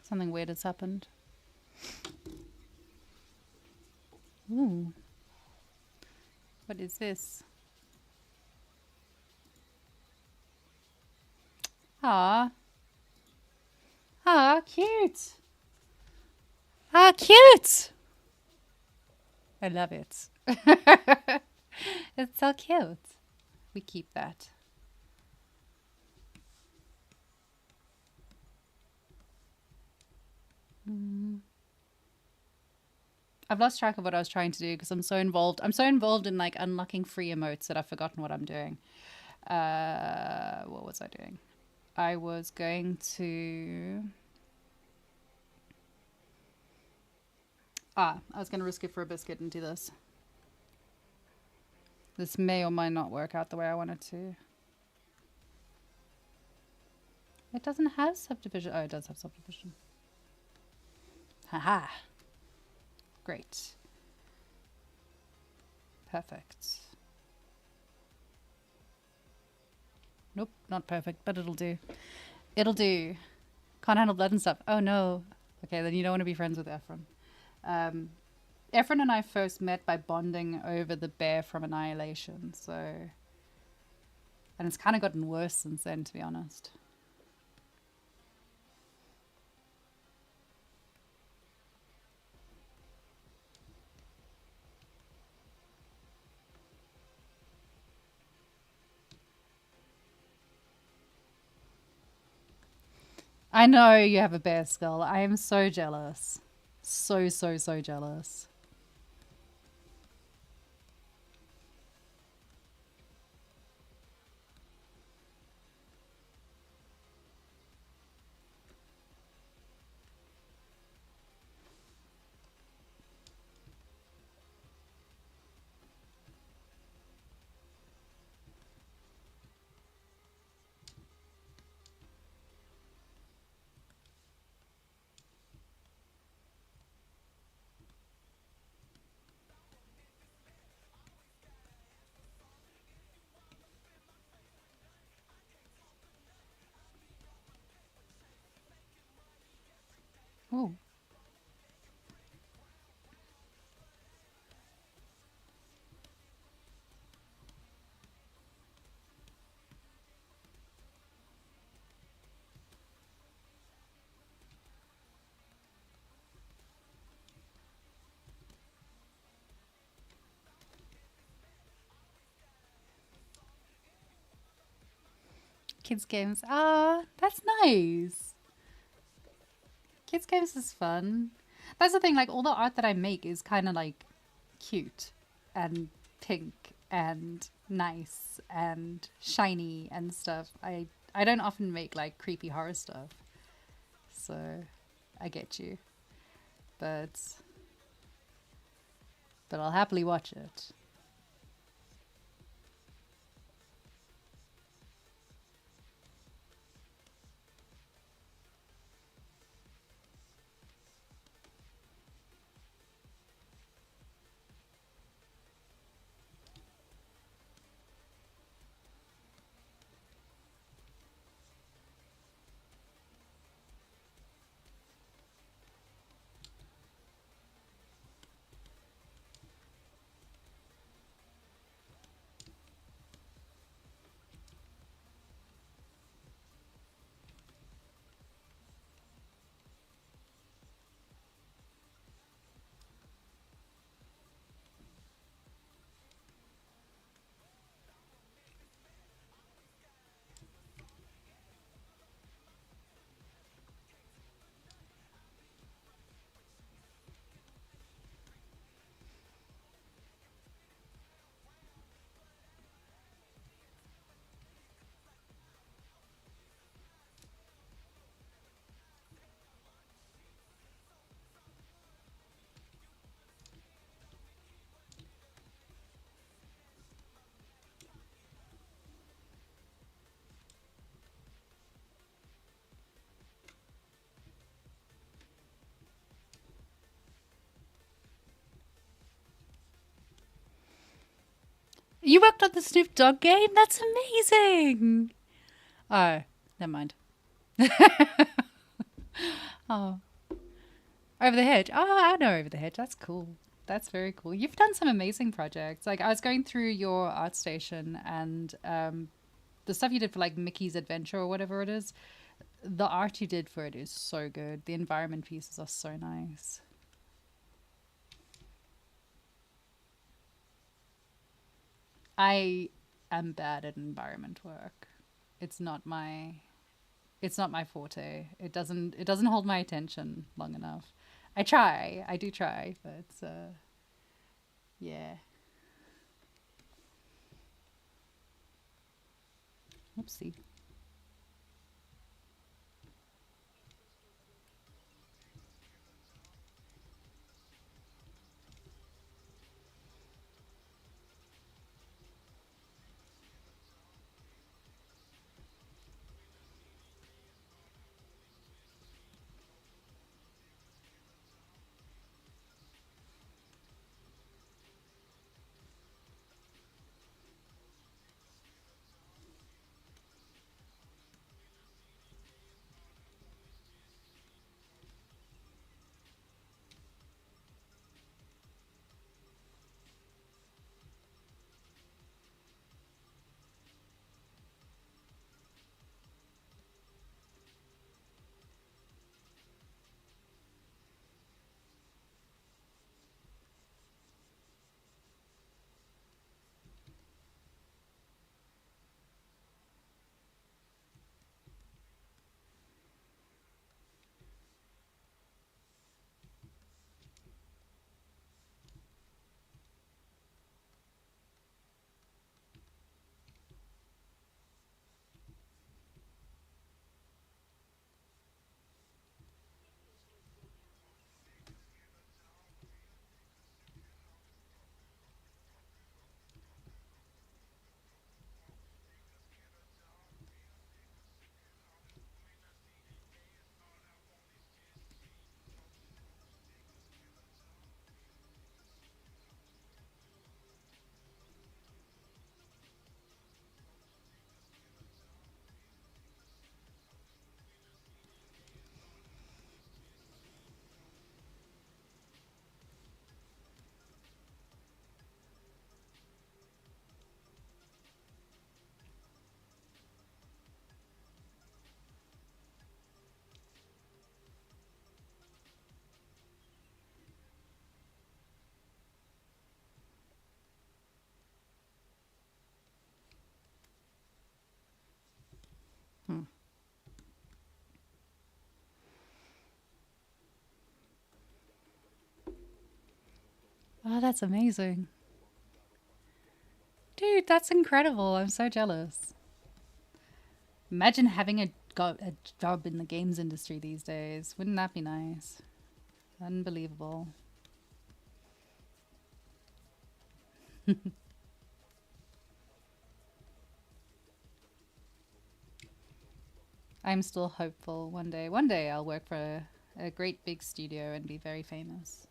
[SPEAKER 1] Something weird has happened. Ooh. What is this? Ah. Ah, cute. Ah, cute. I love it. It's so cute. We keep that. I've lost track of what I was trying to do because I'm so involved. I'm so involved in like unlocking free emotes that I've forgotten what I'm doing. What was I doing? I was going to... I was going to risk it for a biscuit and do this. This may or might not work out the way I want it to. It doesn't have subdivision. Oh, it does have subdivision. Haha. Great. Perfect. Nope, not perfect, but it'll do. It'll do. Can't handle blood and stuff. Oh no. Okay, then you don't want to be friends with Efren. Efren and I first met by bonding over the bear from Annihilation, so... And it's kind of gotten worse since then, to be honest. I know you have a bear skull. I am so jealous. So jealous. Oh. Kids games. Ah, that's nice. Kids games is fun. That's the thing, like all the art that I make is kind of like cute and pink and nice and shiny and stuff. I don't often make like creepy horror stuff. So I get you. But I'll happily watch it. You worked on the Snoop Dogg game? That's amazing. Oh, never mind. Oh, Over the Hedge. Oh, I know Over the Hedge. That's cool. That's very cool. You've done some amazing projects. Like I was going through your art station and the stuff you did for like Mickey's Adventure or whatever it is. The art you did for it is so good. The environment pieces are so nice. I am bad at environment work. It's not my it's not my forte. It doesn't hold my attention long enough. I try. I do try, but yeah. Oopsie. Hmm. Oh, that's amazing. Dude, that's incredible. I'm so jealous. Imagine having a job in the games industry these days. Wouldn't that be nice? Unbelievable. I'm still hopeful one day. One day I'll work for a great big studio and be very famous.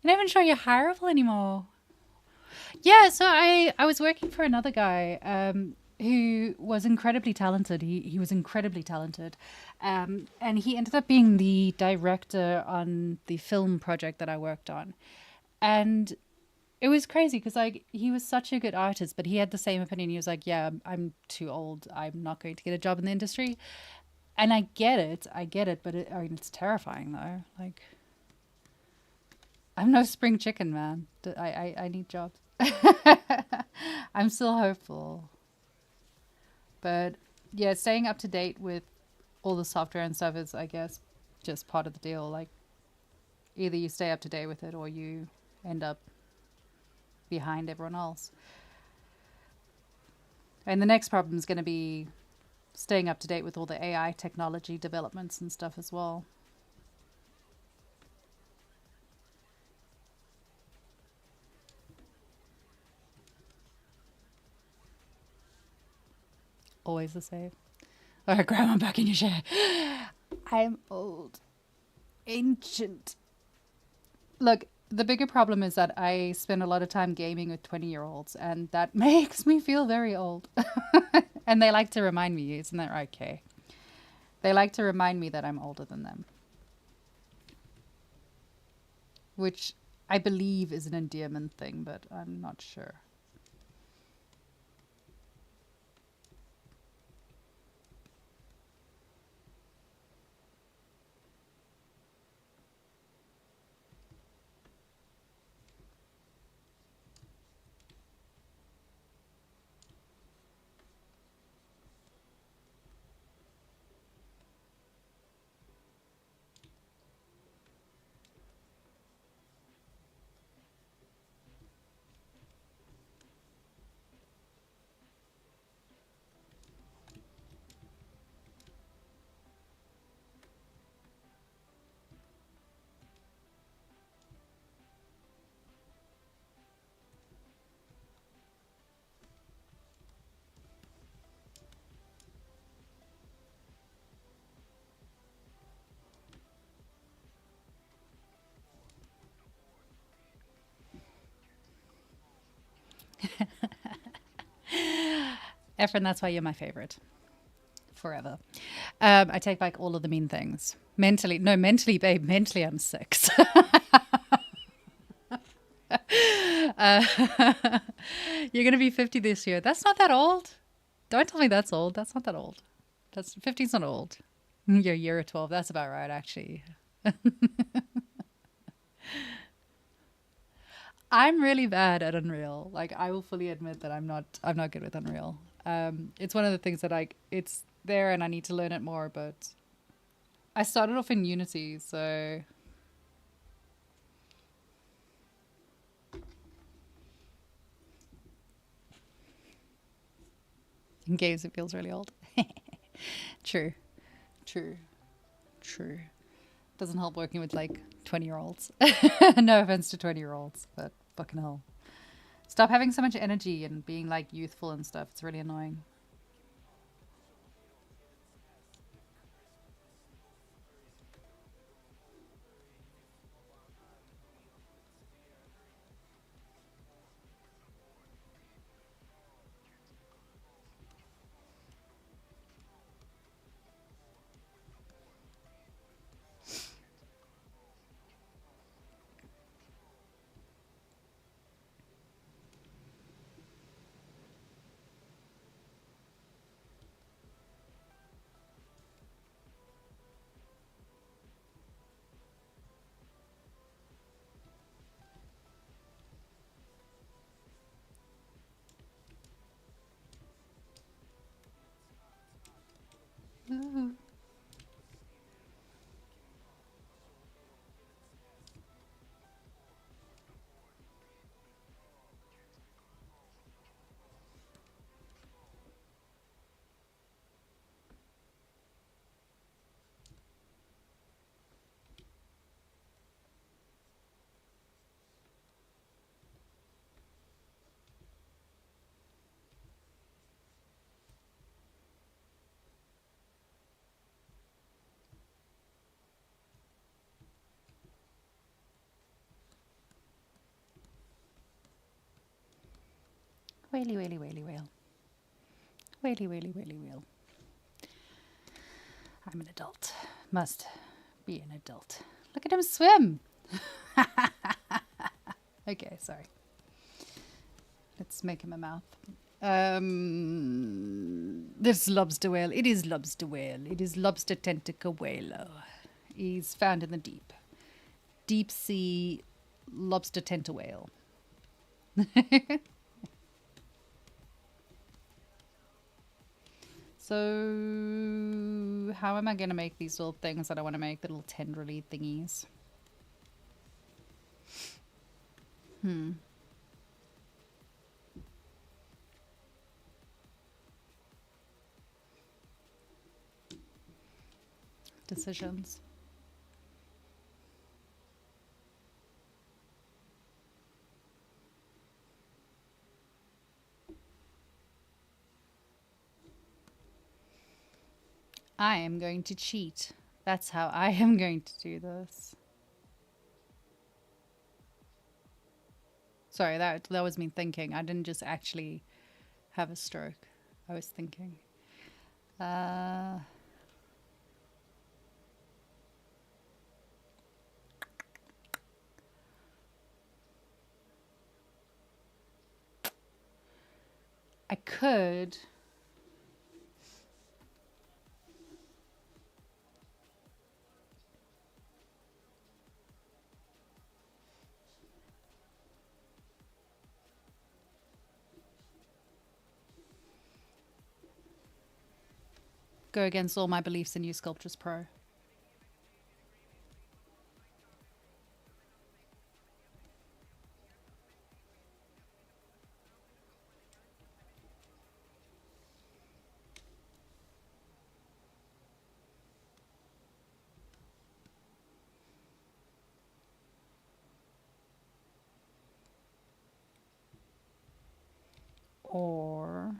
[SPEAKER 1] You're not even sure you're hireable anymore. Yeah, so I was working for another guy who was incredibly talented. He was incredibly talented, and he ended up being the director on the film project that I worked on, and it was crazy because like he was such a good artist, but he had the same opinion. He was like, "Yeah, I'm too old. I'm not going to get a job in the industry." And I get it, but I mean, it's terrifying though. Like, I'm no spring chicken, man. I need jobs. I'm still hopeful. But yeah, staying up to date with all the software and stuff is, I guess, just part of the deal. Like, either you stay up to date with it or you end up behind everyone else. And the next problem is going to be staying up to date with all the AI technology developments and stuff as well. Always the same. All right, Grandma, back in your chair. I'm old. Ancient. Look, the bigger problem is that I spend a lot of time gaming with 20-year-olds, and that makes me feel very old. And they like to remind me, isn't that right, Kay? They like to remind me that I'm older than them, which I believe is an endearment thing, but I'm not sure. Efren, that's why you're my favorite. Forever. I take back all of the mean things. Mentally, no, mentally, babe, mentally I'm 6. You're going to be 50 this year. That's not that old. Don't tell me that's old. That's not that old. That's 50's not old. You're a year or 12. That's about right, actually. I'm really bad at Unreal. Like, I will fully admit that I'm not good with Unreal. It's one of the things that it's there and I need to learn it more, but I started off in Unity, so in games it feels really old. True. True. True. Doesn't help working with like 20-year-olds. No offense to 20-year-olds, but fucking hell. Stop having so much energy and being like youthful and stuff. It's really annoying. Whaley, whaley, whaley, whale. Whaley, whaley, whaley, whale. I'm an adult. Must be an adult. Look at him swim. Okay, sorry. Let's make him a mouth. This lobster whale. It is lobster whale. It is lobster tentacle whale. He's found in the deep. Deep sea lobster tentacle whale. So, how am I going to make these little things that I want to make? The little tendrily thingies. Decisions. I am going to cheat. That's how I am going to do this. Sorry, that was me thinking. I didn't just actually have a stroke. I was thinking. I could... go against all my beliefs and use Sculptris Pro. Or...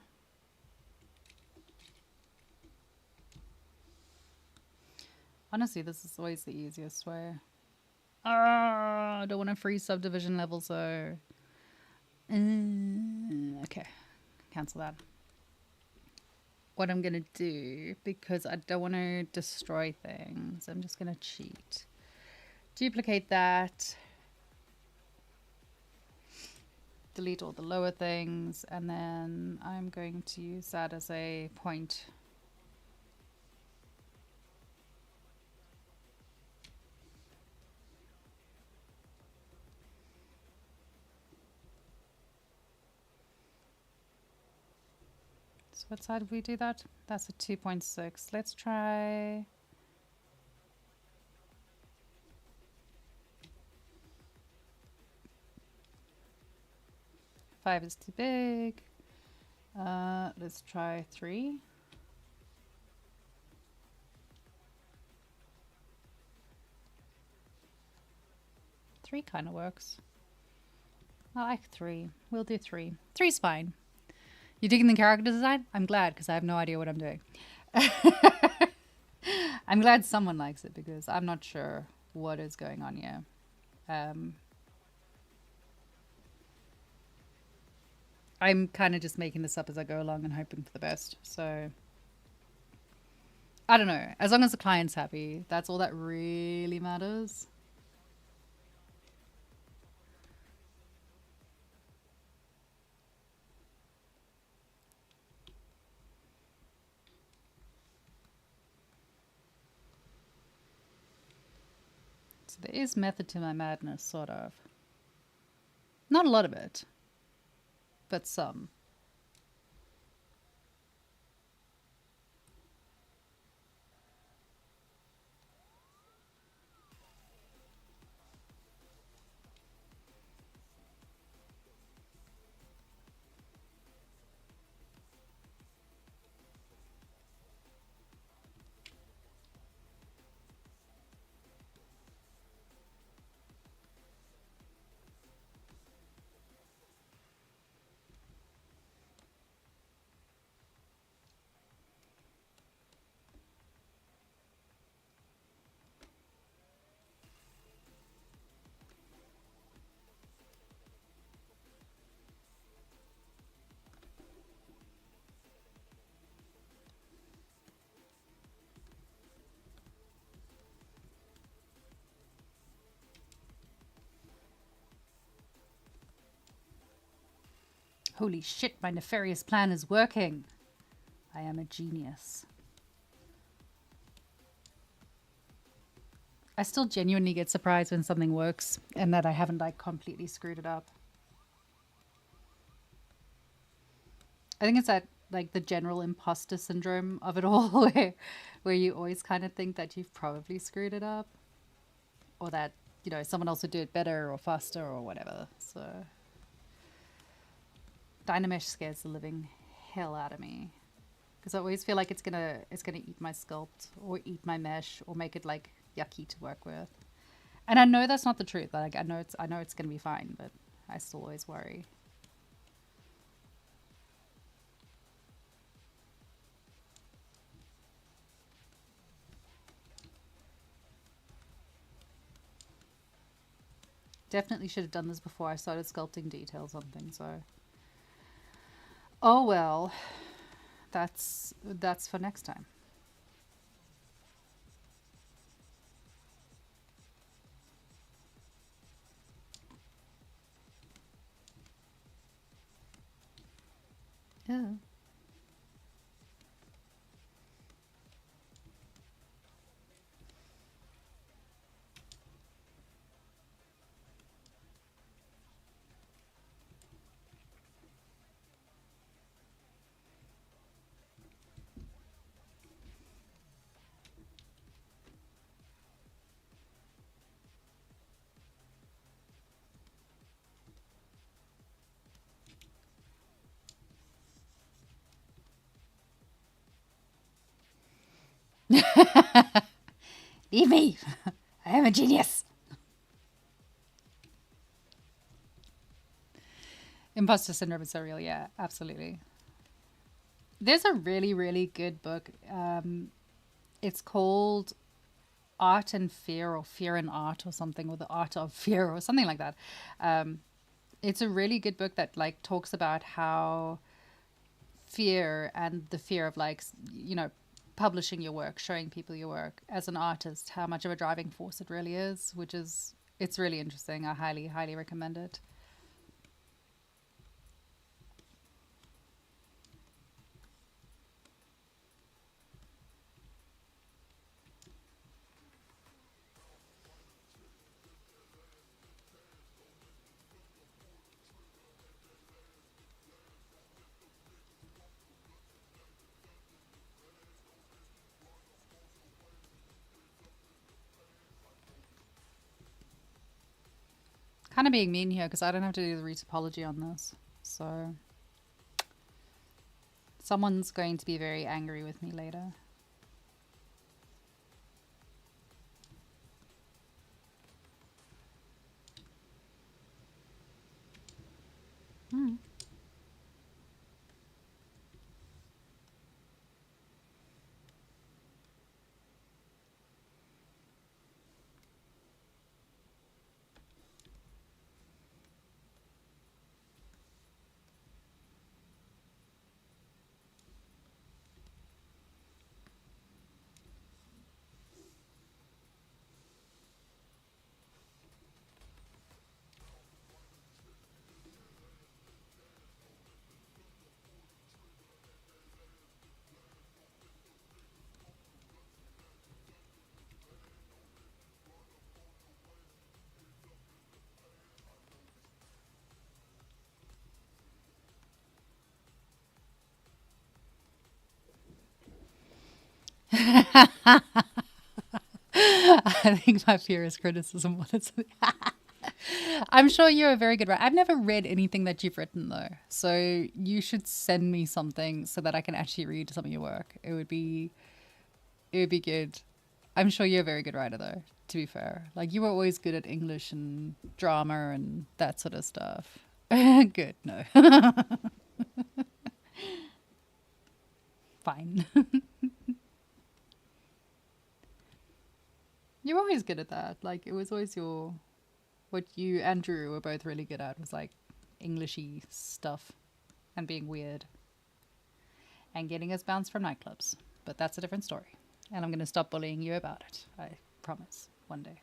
[SPEAKER 1] honestly, this is always the easiest way. I don't want to freeze subdivision levels though. Okay, cancel that. What I'm gonna do, because I don't want to destroy things, I'm just gonna cheat. Duplicate that. Delete all the lower things, and then I'm going to use that as a point. So what side did we do that? That's a 2.6. Let's try... 5 is too big. Let's try 3. Three kind of works. I like 3. We'll do 3. 3's fine. You digging the character design? I'm glad, because I have no idea what I'm doing. I'm glad someone likes it, because I'm not sure what is going on here. I'm kind of just making this up as I go along and hoping for the best. So, I don't know. As long as the client's happy, that's all that really matters. So there is method to my madness, sort of. Not a lot of it, but some. Holy shit, my nefarious plan is working. I am a genius. I still genuinely get surprised when something works and that I haven't like completely screwed it up. I think it's that like the general imposter syndrome of it all where you always kind of think that you've probably screwed it up or that, you know, someone else would do it better or faster or whatever. So Dynamesh scares the living hell out of me because I always feel like it's gonna eat my sculpt or eat my mesh or make it like yucky to work with. And I know that's not the truth. Like I know it's gonna be fine, but I still always worry. Definitely should have done this before I started sculpting details on things. So, oh well, that's for next time. Yeah. Leave me. I am a genius. Imposter syndrome is so real. Yeah, absolutely. There's a really, really good book. It's called Art and Fear or Fear and Art or something, or The Art of Fear or something like that. It's a really good book that like talks about how fear and the fear of like, you know, publishing your work, showing people your work as an artist, how much of a driving force it really is, which is, it's really interesting. I highly, highly recommend it. Kind of being mean here because I don't have to do the retopology on this. So someone's going to be very angry with me later. Hmm. I think my fear is criticism. I'm sure you're a very good writer. I've never read anything that you've written though, so you should send me something so that I can actually read some of your work. It would be good. I'm sure you're a very good writer though. To be fair, like you were always good at English and drama and that sort of stuff. Good. No. Fine. You're always good at that. Like it was always what you and Drew were both really good at was like Englishy stuff and being weird and getting us bounced from nightclubs. But that's a different story. And I'm going to stop bullying you about it. I promise. One day.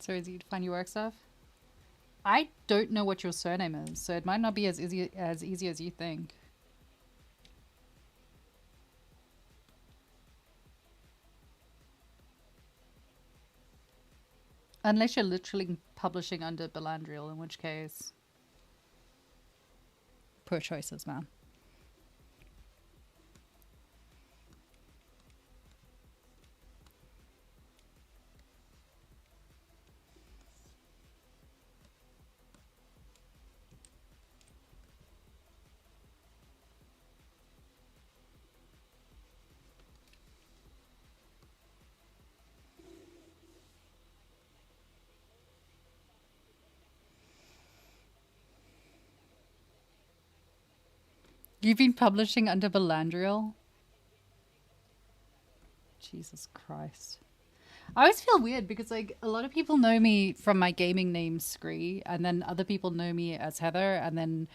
[SPEAKER 1] So easy to find your work stuff. I don't know what your surname is, so it might not be as easy as you think. Unless you're literally publishing under Belandriel, in which case, poor choices, man. You've been publishing under Belandriel? Jesus Christ. I always feel weird because like a lot of people know me from my gaming name Scree, and then other people know me as Heather, and then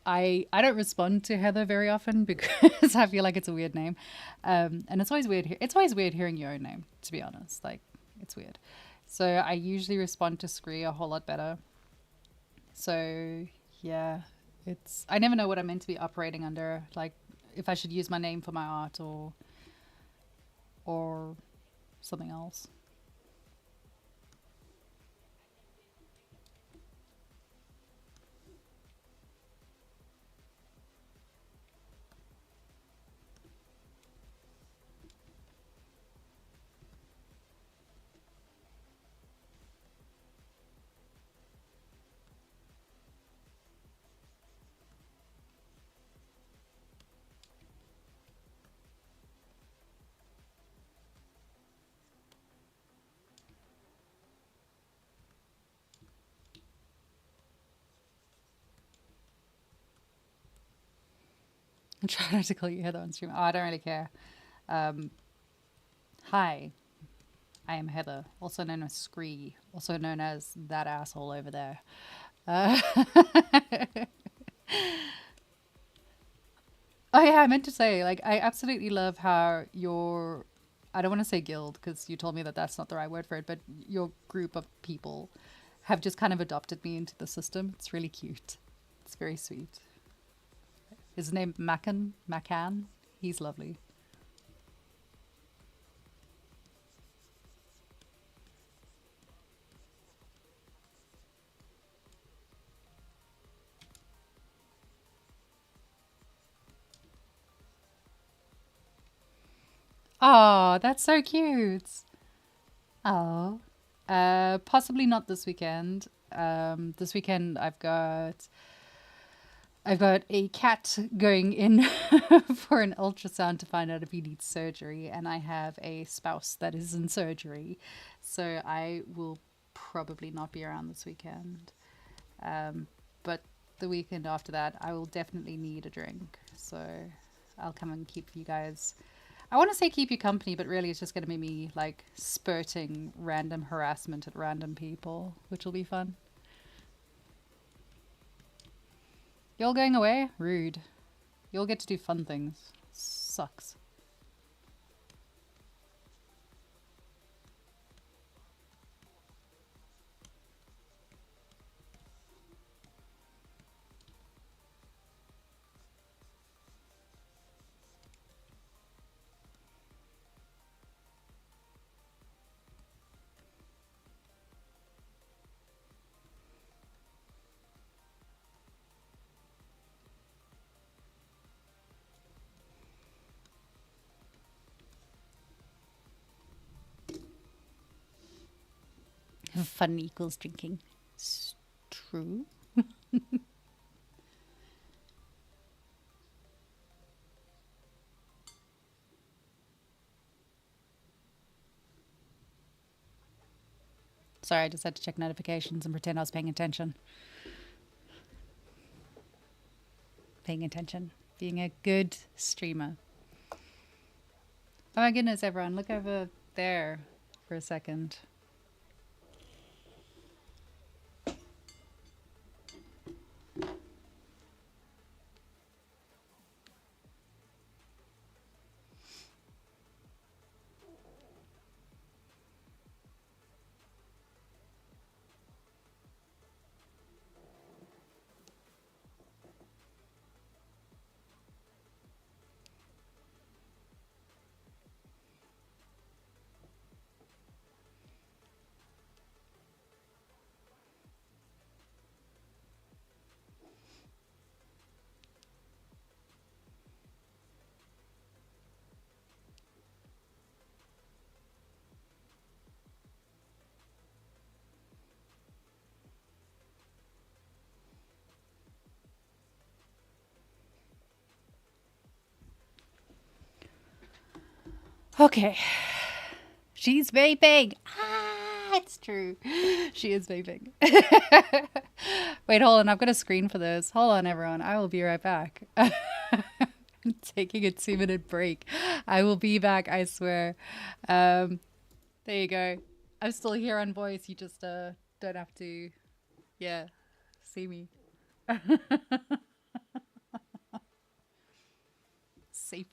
[SPEAKER 1] I don't respond to Heather very often because I feel like it's a weird name, and it's always weird. It's always weird hearing your own name, to be honest. Like it's weird. So I usually respond to Scree a whole lot better. So yeah, it's I never know what I'm meant to be operating under. Like if I should use my name for my art or something else. I'm trying not to call you Heather on stream. Oh, I don't really care. Hi, I am Heather, also known as Scree, also known as that asshole over there. Uh, oh yeah, I meant to say, like, I absolutely love how your, I don't want to say guild because you told me that that's not the right word for it, but your group of people have just kind of adopted me into the system. It's really cute. It's very sweet. His name Macan. He's lovely. Oh, that's so cute. Oh, possibly not this weekend. This weekend I've got a cat going in for an ultrasound to find out if he needs surgery, and I have a spouse that is in surgery, so I will probably not be around this weekend. But the weekend after that, I will definitely need a drink, so I'll come and keep you guys. I want to say keep you company, but really it's just going to be me like spurting random harassment at random people, which will be fun. You're going away? Rude. You'll get to do fun things. Sucks. Fun equals drinking. It's true. Sorry, I just had to check notifications and pretend I was paying attention. Paying attention. Being a good streamer. Oh my goodness, everyone. Look over there for a second. Okay. She's vaping. Ah, it's true. She is vaping. Wait, hold on. I've got a screen for this. Hold on, everyone. I will be right back. I'm taking a 2-minute break. I will be back, I swear. There you go. I'm still here on voice. You just don't have to, yeah, see me. Safe.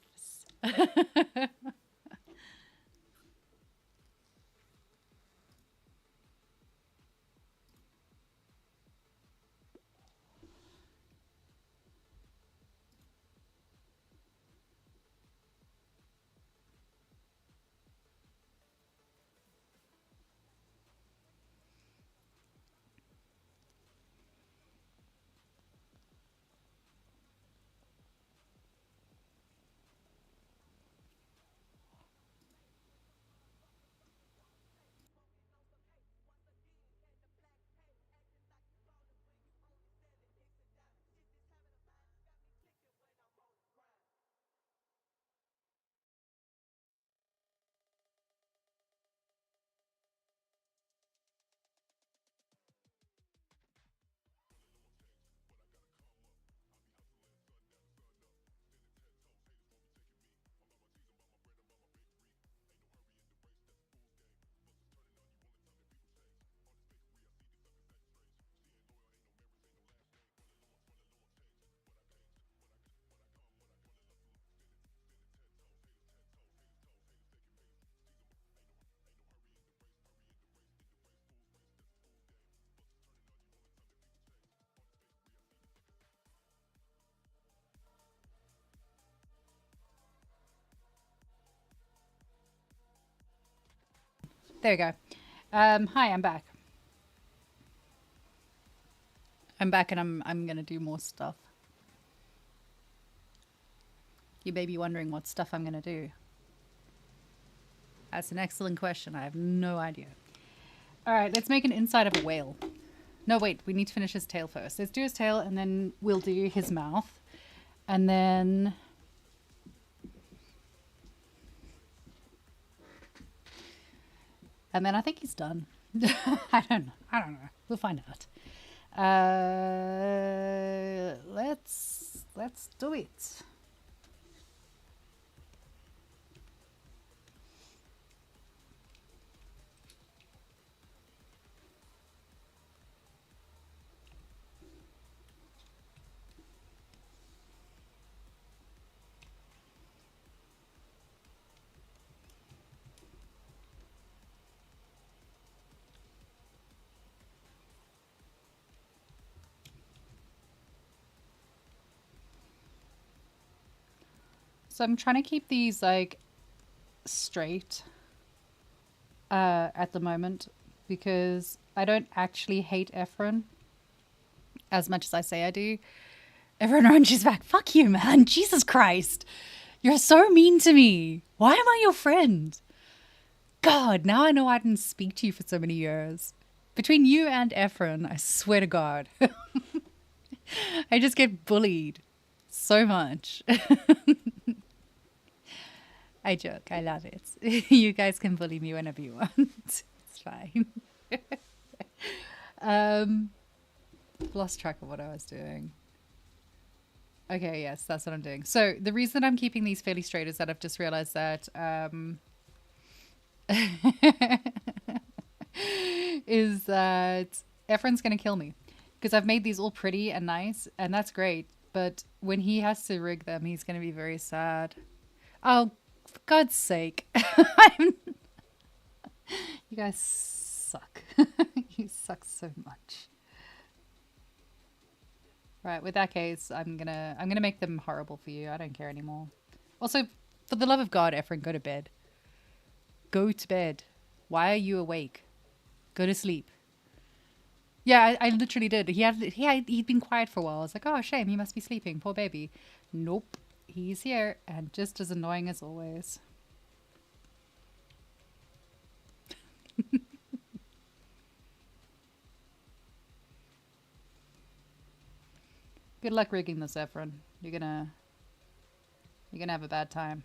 [SPEAKER 1] There we go. Hi, I'm back. I'm back and I'm gonna do more stuff. You may be wondering what stuff I'm gonna do. That's an excellent question. I have no idea. All right, let's make an inside of a whale. No, wait, we need to finish his tail first. Let's do his tail and then we'll do his mouth. And then... I think he's done. I don't know. We'll find out. Let's do it. So I'm trying to keep these like straight at the moment because I don't actually hate Efren as much as I say I do. Everyone around she's back. Fuck you, man. Jesus Christ. You're so mean to me. Why am I your friend? God, now I know I didn't speak to you for so many years. Between you and Efren, I swear to God. I just get bullied so much. I joke. I love it. You guys can bully me whenever you want. It's fine. Lost track of what I was doing. Okay, yes, that's what I'm doing. So the reason I'm keeping these fairly straight is that I've just realized that is that Efren's gonna kill me because I've made these all pretty and nice, and that's great. But when he has to rig them, he's gonna be very sad. Oh, for God's sake! You guys suck. You suck so much. Right, with that case, I'm gonna make them horrible for you. I don't care anymore. Also, for the love of God, Efren, go to bed. Go to bed. Why are you awake? Go to sleep. Yeah, I literally did. He'd been quiet for a while. I was like, oh shame, he must be sleeping. Poor baby. Nope. He's here and just as annoying as always. Good luck rigging this, Efren. You're gonna have a bad time.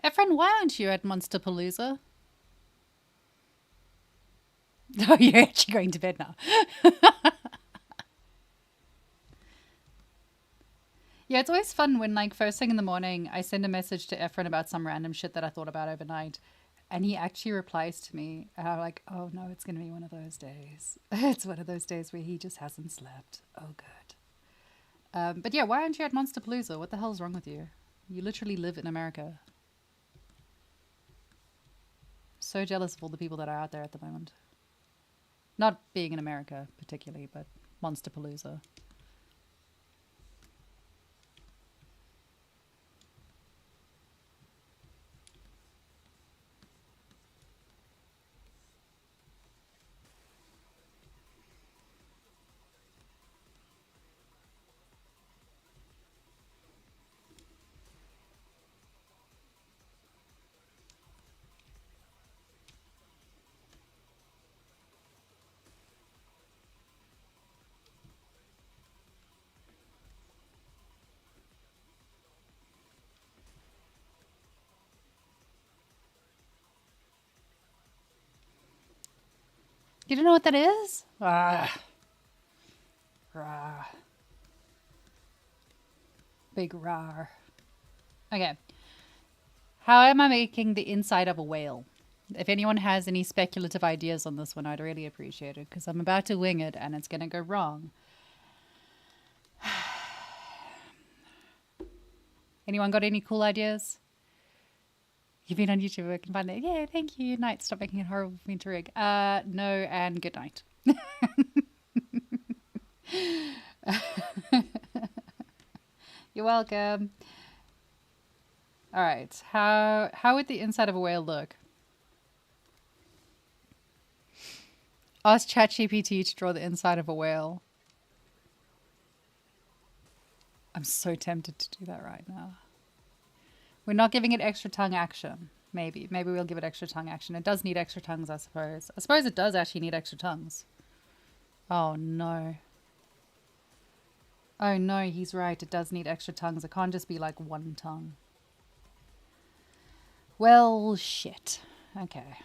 [SPEAKER 1] Efren, why aren't you at Monsterpalooza? Oh, you're actually going to bed now. Yeah, it's always fun when, like, first thing in the morning, I send a message to Efren about some random shit that I thought about overnight, and he actually replies to me, and I'm like, oh no, it's going to be one of those days. It's one of those days where he just hasn't slept. Oh, good. But yeah, why aren't you at Monsterpalooza? What the hell's wrong with you? You literally live in America. So jealous of all the people that are out there at the moment. Not being in America particularly, but Monsterpalooza. You don't know what that is? Ah. Rah. Big rar. Okay. How am I making the inside of a whale? If anyone has any speculative ideas on this one, I'd really appreciate it because I'm about to wing it and it's going to go wrong. Anyone got any cool ideas? You've been on YouTube, I can find that. Yeah, thank you. Night, stop making it horrible for me to rig. No, and good night. You're welcome. All right. How would the inside of a whale look? Ask ChatGPT to draw the inside of a whale. I'm so tempted to do that right now. We're not giving it extra tongue action. Maybe we'll give it extra tongue action. It does need extra tongues, I suppose. I suppose it does actually need extra tongues. Oh no. Oh no, he's right. It does need extra tongues. It can't just be like one tongue. Well, shit. Okay.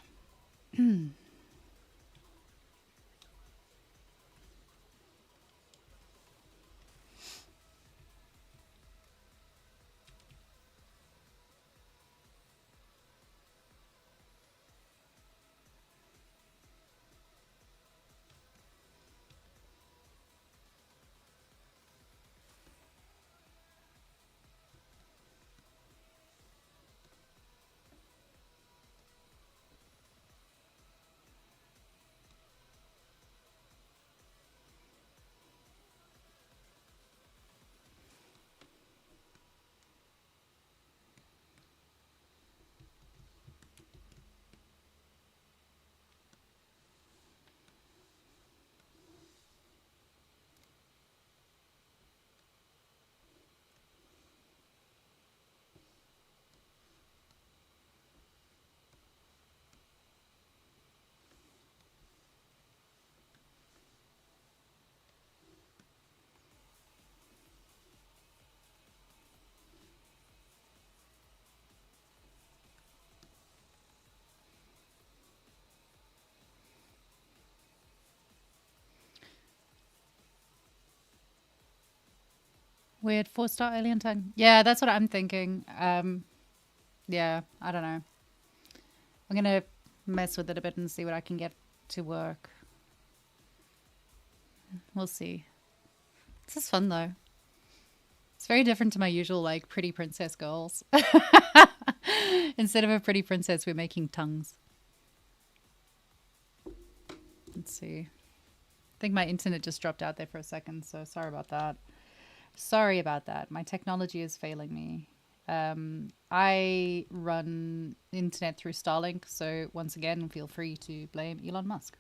[SPEAKER 1] Weird 4-star alien tongue. Yeah, that's what I'm thinking. Yeah, I don't know. I'm gonna mess with it a bit and see what I can get to work. We'll see. This is fun though. It's very different to my usual like pretty princess goals. Instead of a pretty princess, we're making tongues. Let's see. I think my internet just dropped out there for a second, so sorry about that. Sorry about that. My technology is failing me. I run internet through Starlink, so once again, feel free to blame Elon Musk.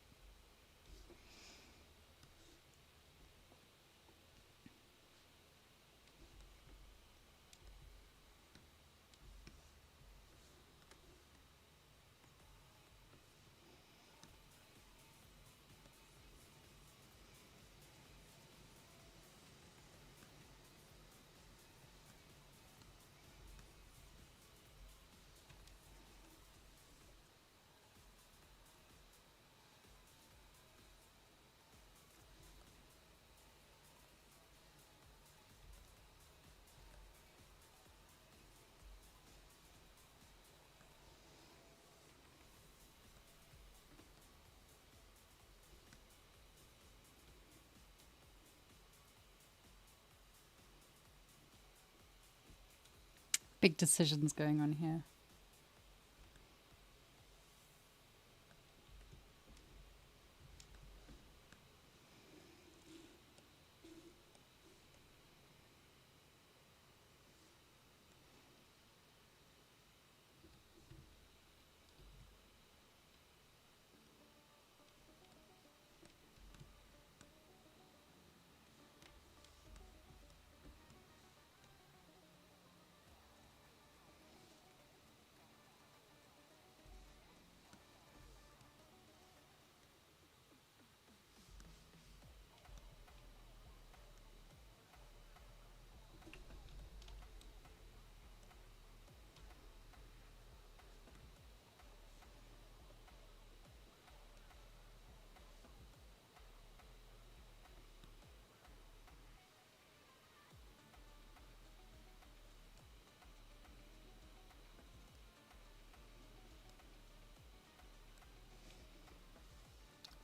[SPEAKER 1] Big decisions going on here.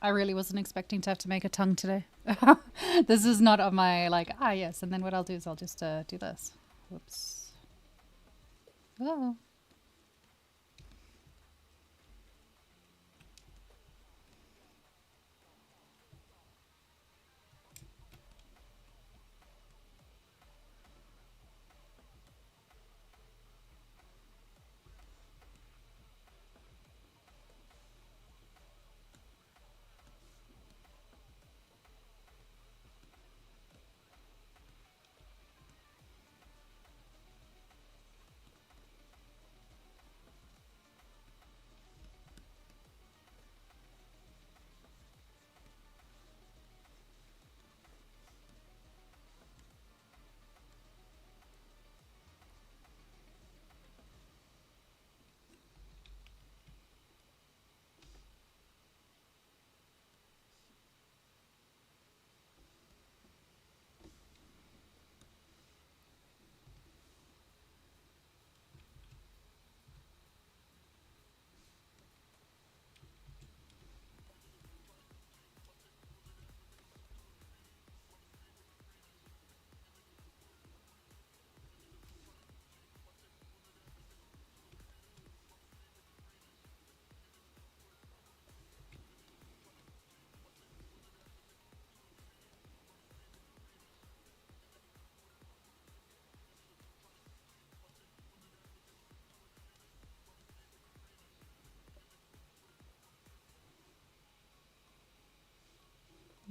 [SPEAKER 1] I really wasn't expecting to have to make a tongue today. This is not on my, like, yes, and then what I'll do is I'll just do this. Whoops. Oh.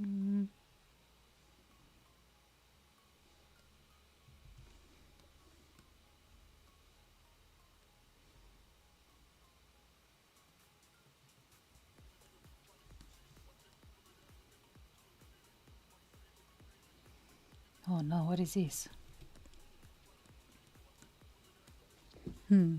[SPEAKER 1] Mm. Oh no, what is this? Hmm.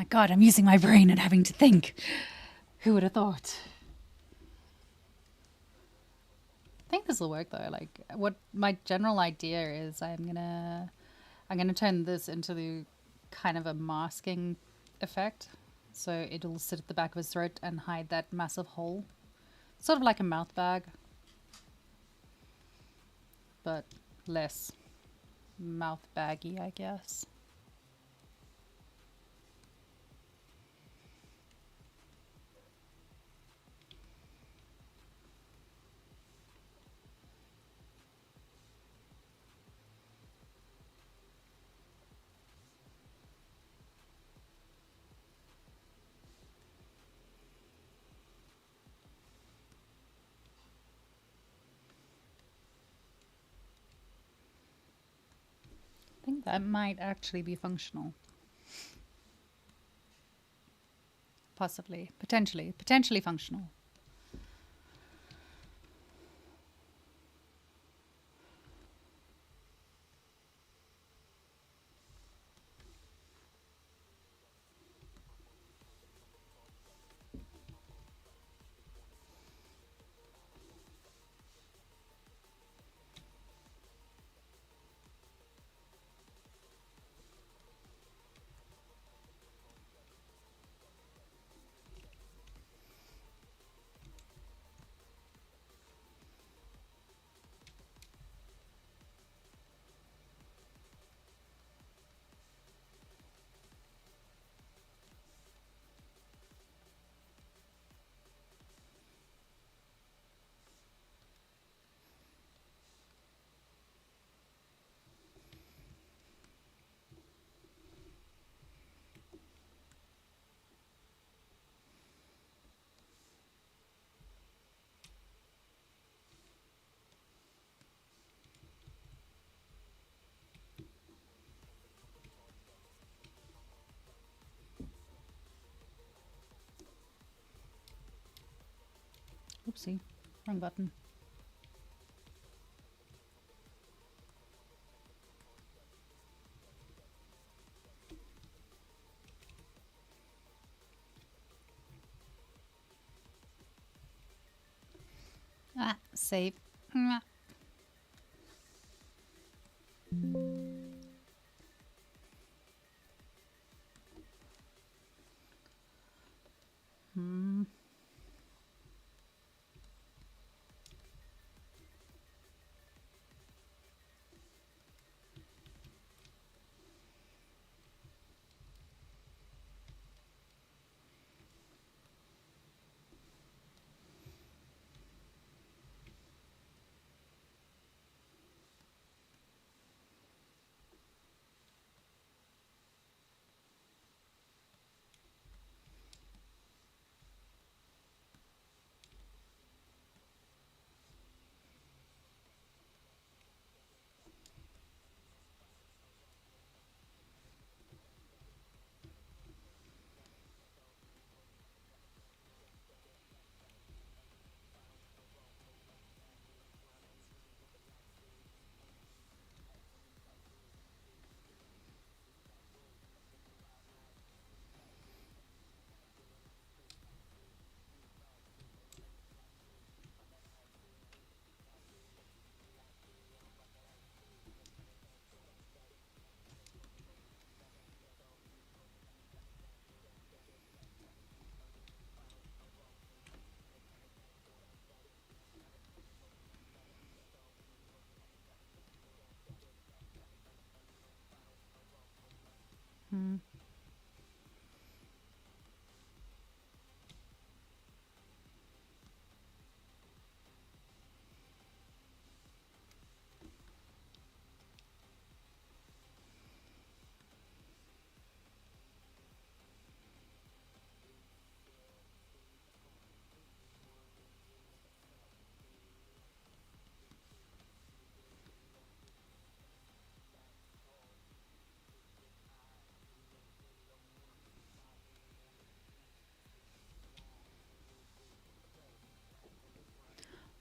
[SPEAKER 1] God, I'm using my brain and having to think. Who would have thought? I think this will work though. Like, what my general idea is, I'm gonna turn this into the kind of a masking effect, so it'll sit at the back of his throat and hide that massive hole, sort of like a mouth bag, but less mouth baggy, I guess. I think that might actually be functional. Possibly. Potentially functional. Oopsie, wrong button. Save.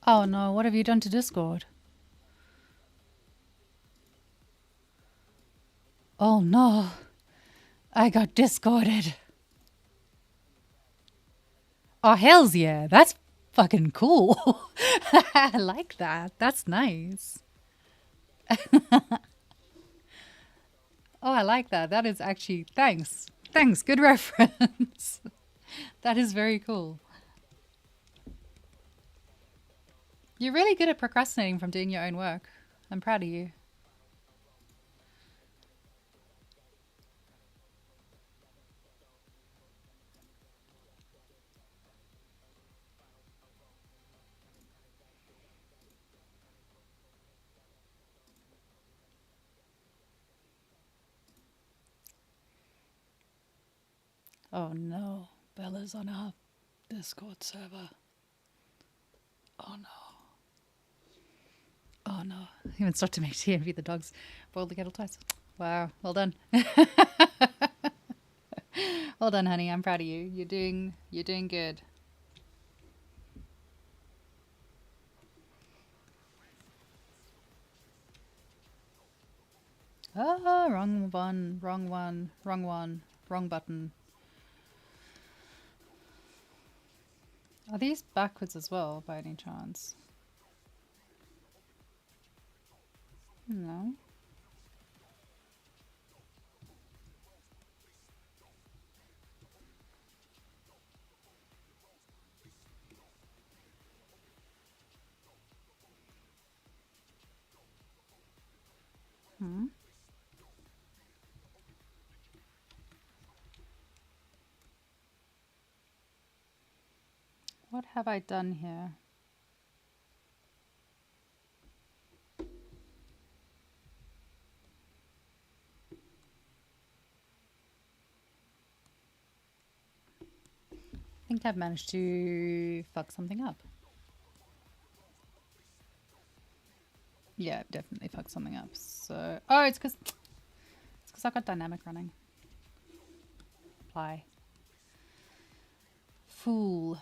[SPEAKER 1] Oh no, what have you done to Discord? Oh no, I got discorded. Oh, hells yeah. That's fucking cool. I like that. That's nice. Oh, I like that. That is actually, thanks. Thanks. Good reference. That is very cool. You're really good at procrastinating from doing your own work. I'm proud of you. Oh no. Bella's on our Discord server. Oh no. Oh no. Even start to make tea and feed the dogs. Boiled the kettle twice. Wow. Well done. Well done, honey. I'm proud of you. You're doing good. Ah, wrong one, wrong one, wrong one, wrong button. Are these backwards as well, by any chance? No. Hmm. What have I done here? I think I've managed to fuck something up. Yeah, I've definitely fucked something up. So, oh, it's because I've got dynamic running. Apply. Fool.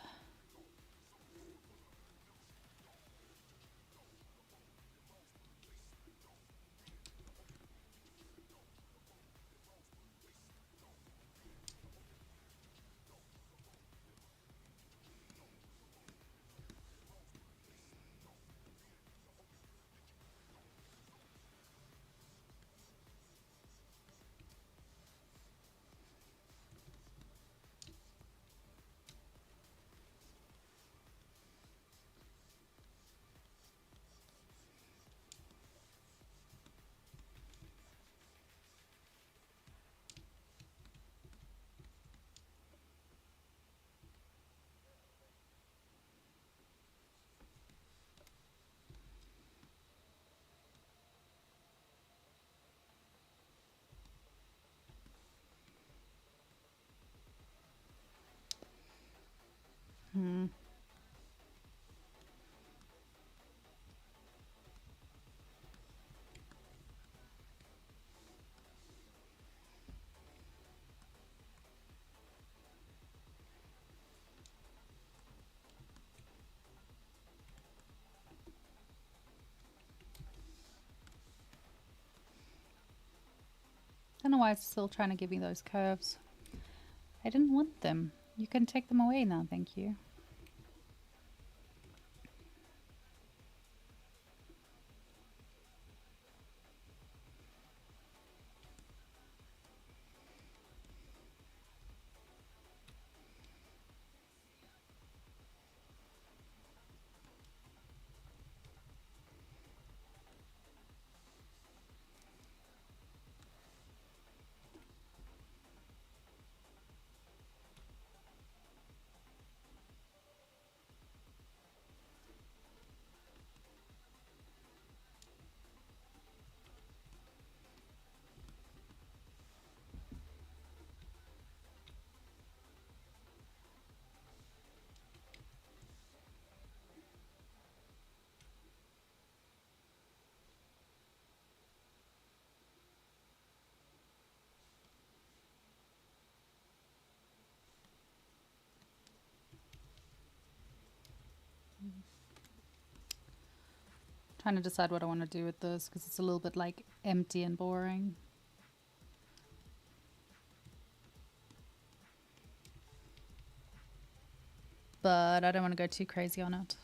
[SPEAKER 1] Hmm. Don't know why it's still trying to give me those curves. I didn't want them. You can take them away now, thank you. Trying to decide what I want to do with this because it's a little bit like empty and boring. but I don't want to go too crazy on it.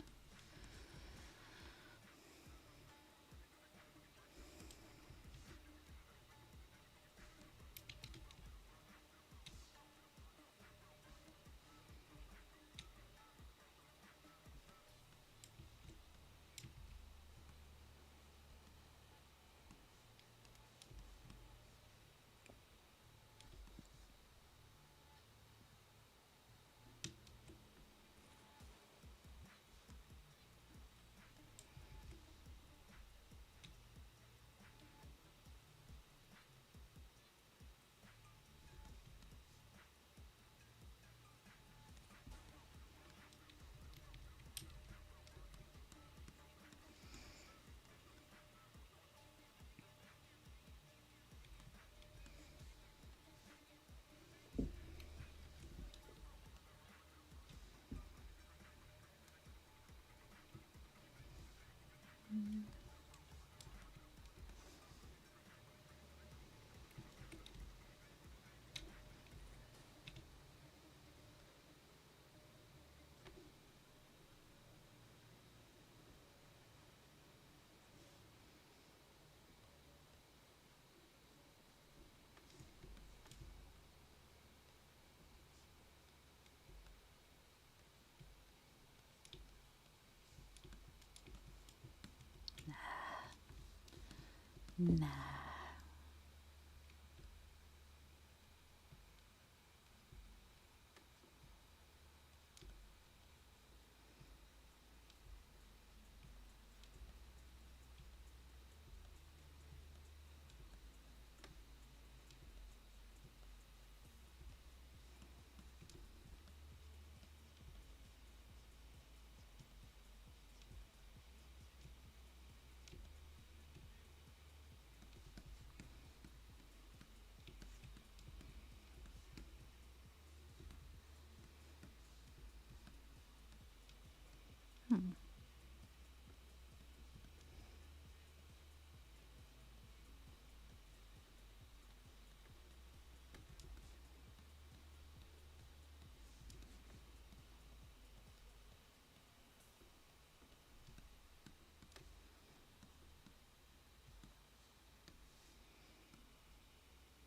[SPEAKER 1] Nah.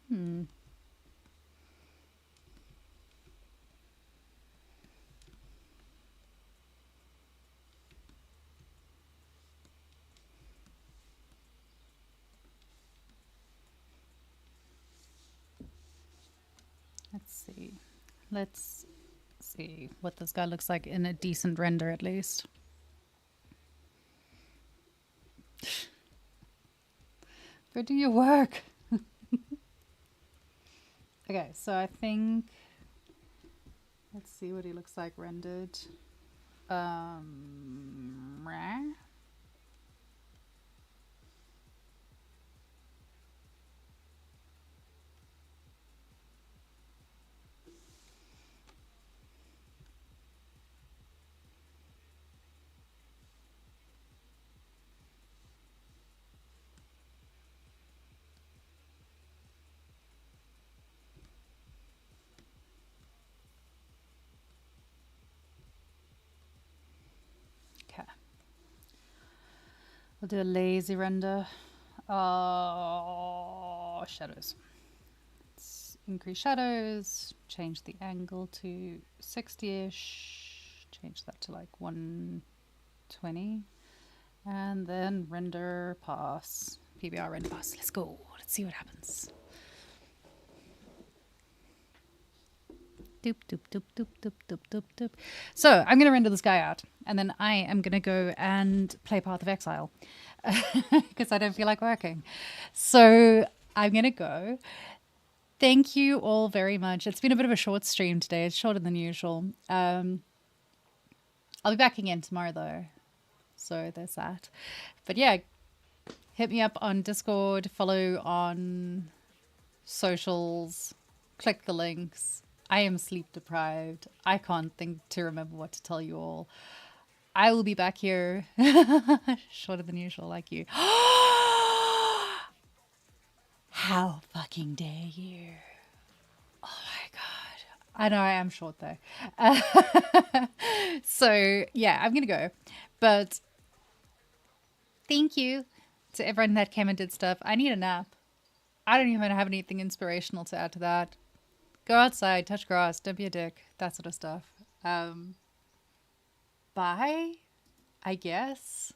[SPEAKER 1] Hmm. Let's see. Let's see what this guy looks like in a decent render at least. Go do your work. Okay, so I think let's see what he looks like rendered. Okay. We'll do a lazy render. Oh, shadows. Let's increase shadows, change the angle to 60-ish, change that to like 120, and then render pass. PBR render pass. Let's go. Let's see what happens. Doop, doop, doop, doop, doop, doop, doop, doop. So I'm going to render this guy out, and then I am going to go and play Path of Exile because I don't feel like working. So I'm going to go. Thank you all very much. It's been a bit of a short stream today. It's shorter than usual. I'll be back again tomorrow, though. So there's that. But yeah, hit me up on Discord, follow on socials, click the links. I am sleep deprived. I can't think to remember what to tell you all. I will be back here shorter than usual, like you. How fucking dare you? Oh my god. I know I am short though. So yeah, I'm gonna go. But thank you to everyone that came and did stuff. I need a nap. I don't even have anything inspirational to add to that. Go outside, touch grass, don't be a dick, that sort of stuff. Bye, I guess.